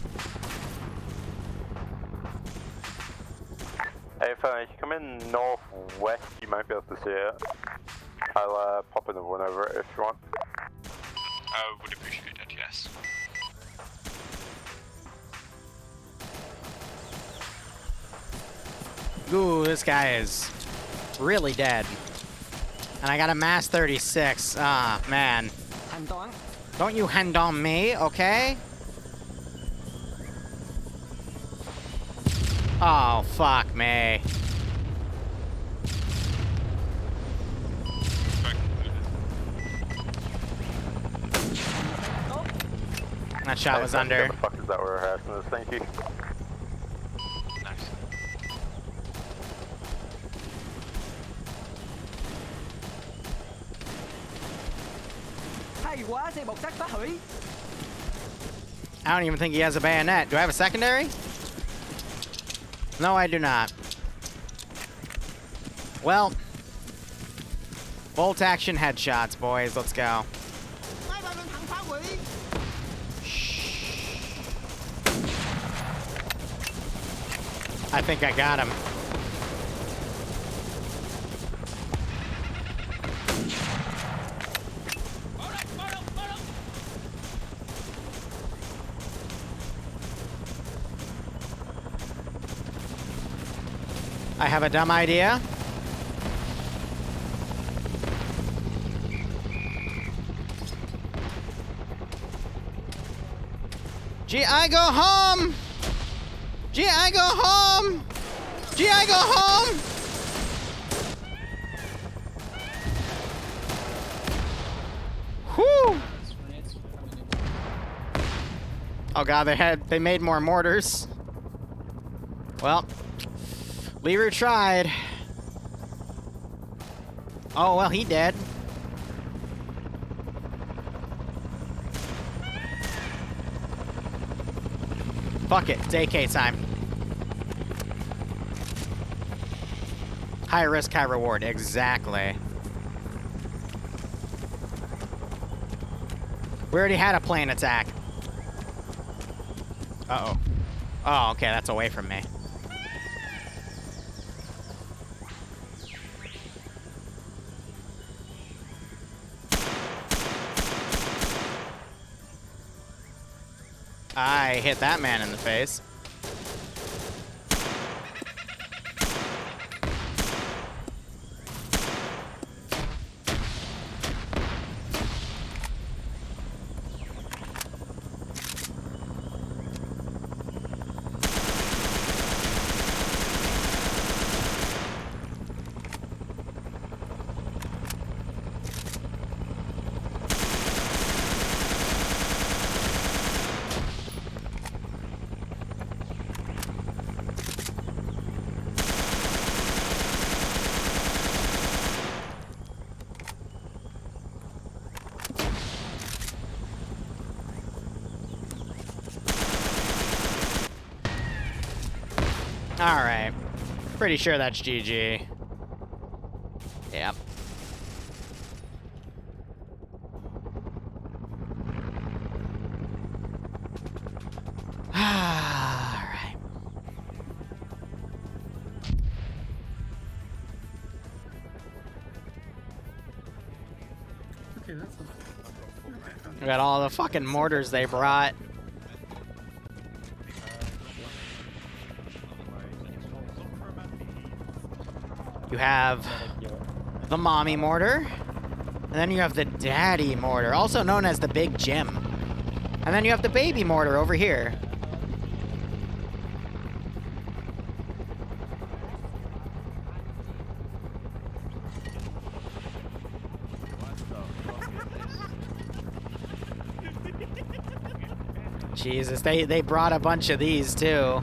Hey, if you come in northwest, you might be able to see it. I'll pop another one over it if you want. I would appreciate that, yes. Ooh, this guy is really dead. And I got a mass 36. Ah, man. Don't you hand on me, okay? Oh, fuck me. That shot was under. What the fuck is that we're harassing us? Thank you. Nice. I don't even think he has a bayonet. Do I have a secondary? No, I do not. Well, bolt action headshots, boys. Let's go. I think I got him. I have a dumb idea. G.I. go home! G.I. go home! G.I. go home! Whew! Oh god, they made more mortars. Well, Liru tried. Oh well, he dead. Fuck it, it's AK time. High risk, high reward, exactly. We already had a plane attack. Uh-oh. Oh, okay, that's away from me. I hit that man in the face. Alright. Pretty sure that's GG. Yep. Alright. Okay, that's We got all the fucking mortars they brought. You have the mommy mortar, and then you have the daddy mortar, also known as the Big Jim. And then you have the baby mortar over here. Jesus, they brought a bunch of these too.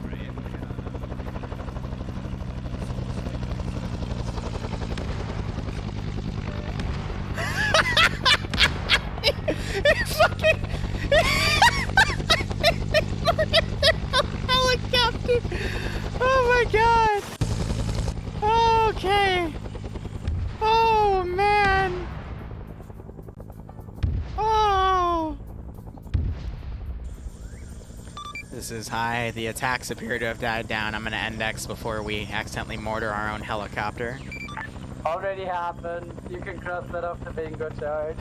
Helicopter. Oh my god. Okay. Oh man. Oh. This is high. The attacks appear to have died down. I'm gonna index before we accidentally mortar our own helicopter. Already happened. You can cross that off the bingo chart.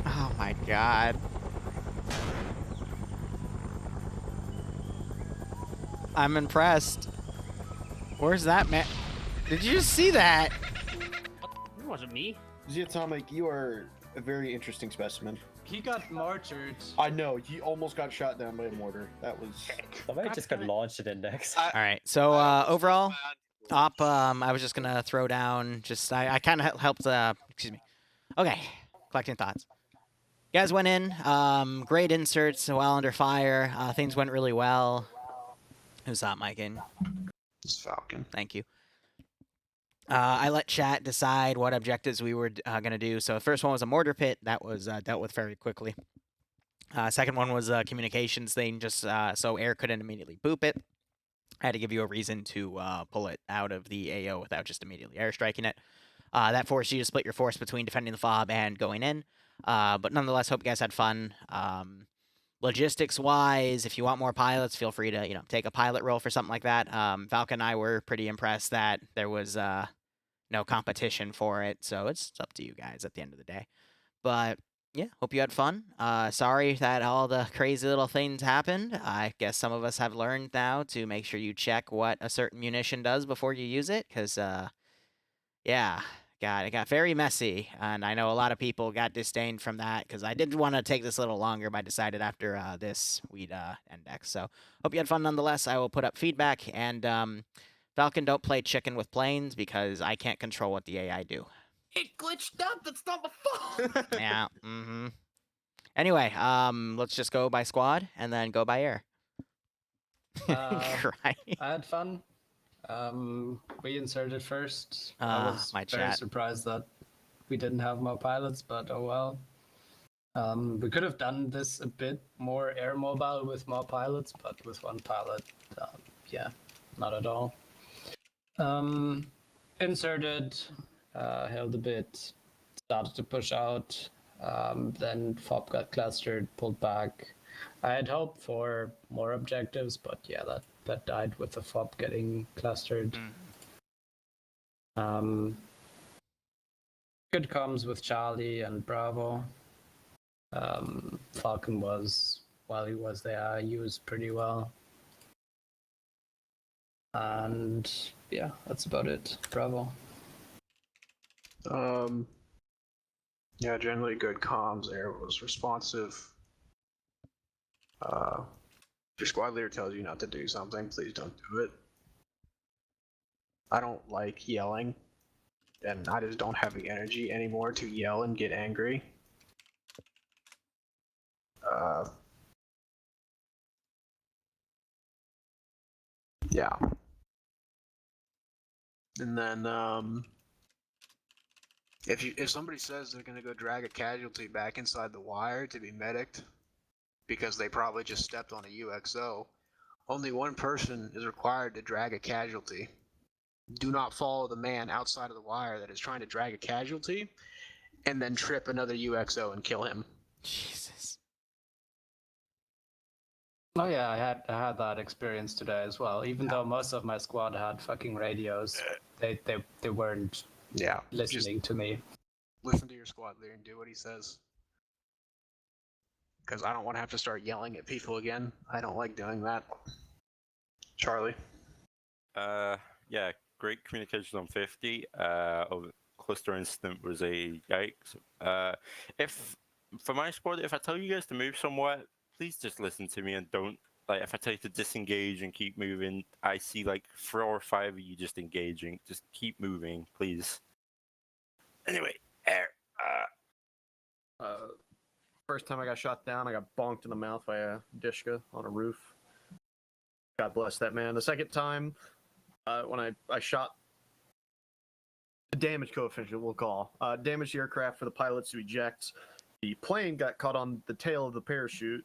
Oh my god. I'm impressed. Where's that man? Did you just see that? It wasn't me. Vietnaaaaam, you are a very interesting specimen. He got martyred. I know, he almost got shot down by a mortar. That was... Somebody just got launched at index. Alright, so overall, Op, I was just gonna throw down, I kind of helped, excuse me. Okay, collecting thoughts. You guys went in, great inserts, well under fire, things went really well. Who's that, Mike? It's Falcon. Thank you. I let chat decide what objectives we were going to do. So the first one was a mortar pit. That was dealt with very quickly. Second one was a communications thing, just so air couldn't immediately boop it. I had to give you a reason to pull it out of the AO without just immediately airstriking it. That forced you to split your force between defending the FOB and going in. But nonetheless, hope you guys had fun. Logistics-wise, if you want more pilots, feel free to take a pilot role for something like that. Falcon and I were pretty impressed that there was no competition for it, so it's up to you guys at the end of the day. But yeah, hope you had fun. Sorry that all the crazy little things happened. I guess some of us have learned now to make sure you check what a certain munition does before you use it, because yeah. It got very messy, and I know a lot of people got disdained from that, because I did want to take this a little longer, but I decided after this we'd index. So, hope you had fun nonetheless. I will put up feedback, and Falcon, don't play chicken with planes, because I can't control what the AI do. It glitched out. That's not my fault. Yeah, Anyway, let's just go by squad, and then go by air. I had fun. We inserted first. I was very surprised that we didn't have more pilots, but oh well. We could have done this a bit more air mobile with more pilots, but with one pilot, yeah, not at all. Inserted, held a bit, started to push out, then FOB got clustered, pulled back. I had hoped for more objectives, but yeah, that died with the FOB getting clustered. Good comms with Charlie and Bravo. Falcon was, while he was there, used pretty well. And yeah, that's about it. Bravo. Yeah, generally good comms. Air was responsive. If your squad leader tells you not to do something, please don't do it. I don't like yelling, and I just don't have the energy anymore to yell and get angry. Yeah. And then, if somebody says they're gonna go drag a casualty back inside the wire to be medicked, because they probably just stepped on a UXO, only one person is required to drag a casualty. Do not follow the man outside of the wire that is trying to drag a casualty and then trip another UXO and kill him. Jesus. Oh yeah, I had that experience today as well. Even though most of my squad had fucking radios, they weren't listening to me. Listen to your squad leader and do what he says. Because I don't want to have to start yelling at people again. I don't like doing that. Charlie? Yeah, great communication on 50. Of cluster incident was a yikes. If for my squad, if I tell you guys to move somewhere, please just listen to me and don't, like, if I tell you to disengage and keep moving, I see like 4 or 5 of you just engaging. Just keep moving, please. Anyway, First time I got shot down, I got bonked in the mouth by a Dishka on a roof. God bless that man. The second time, when I shot the damage coefficient, we'll call. Damaged the aircraft for the pilots to eject. The plane got caught on the tail of the parachute,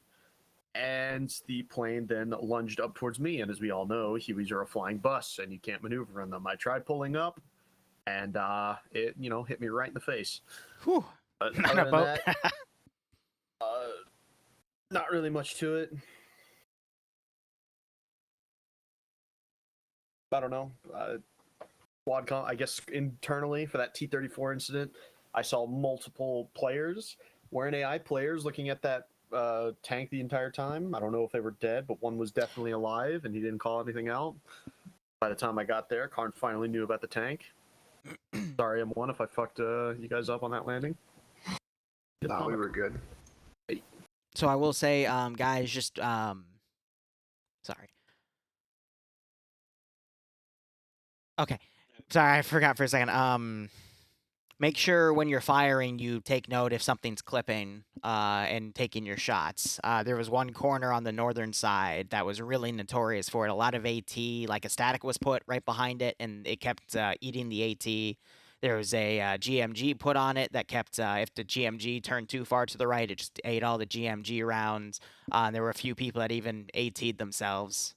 and the plane then lunged up towards me. And as we all know, Hueys are a flying bus, and you can't maneuver in them. I tried pulling up, and it, hit me right in the face. Whew. But Not other a than boat. that, not really much to it. I don't know. Squadcom, I guess internally for that T-34 incident, I saw multiple players, weren't AI players, looking at that tank the entire time. I don't know if they were dead, but one was definitely alive, and he didn't call anything out. By the time I got there, Karn finally knew about the tank. Sorry, M1, if I fucked you guys up on that landing. No, we were good. So I will say, guys, just sorry. Okay, sorry, I forgot for a second. Make sure when you're firing, you take note if something's clipping and taking your shots. There was one corner on the northern side that was really notorious for it. A lot of AT, like a static was put right behind it, and it kept eating the AT. There was a GMG put on it that kept, if the GMG turned too far to the right, it just ate all the GMG rounds. There were a few people that even AT'd themselves.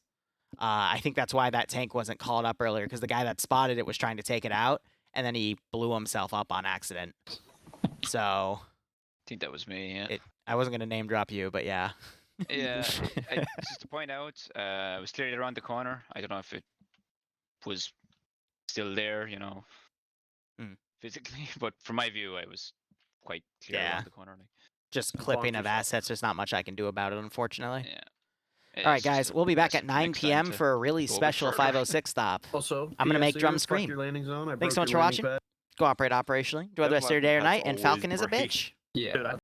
I think that's why that tank wasn't called up earlier, because the guy that spotted it was trying to take it out, and then he blew himself up on accident. So... I think that was me, yeah. I wasn't going to name drop you, but yeah. Yeah, just to point out, I was clearly around the corner. I don't know if it was still there, physically, but from my view, I was quite clear around the corner. Just clipping of assets. There's not much I can do about it, unfortunately. Yeah. All right, guys, we'll be back at 9 p.m. for a really special 506 stop. Also, I'm going to make Drum scream. Thanks so much for watching. Cooperate operationally. Enjoy the rest of your day or night, and Falcon is a bitch. Yeah.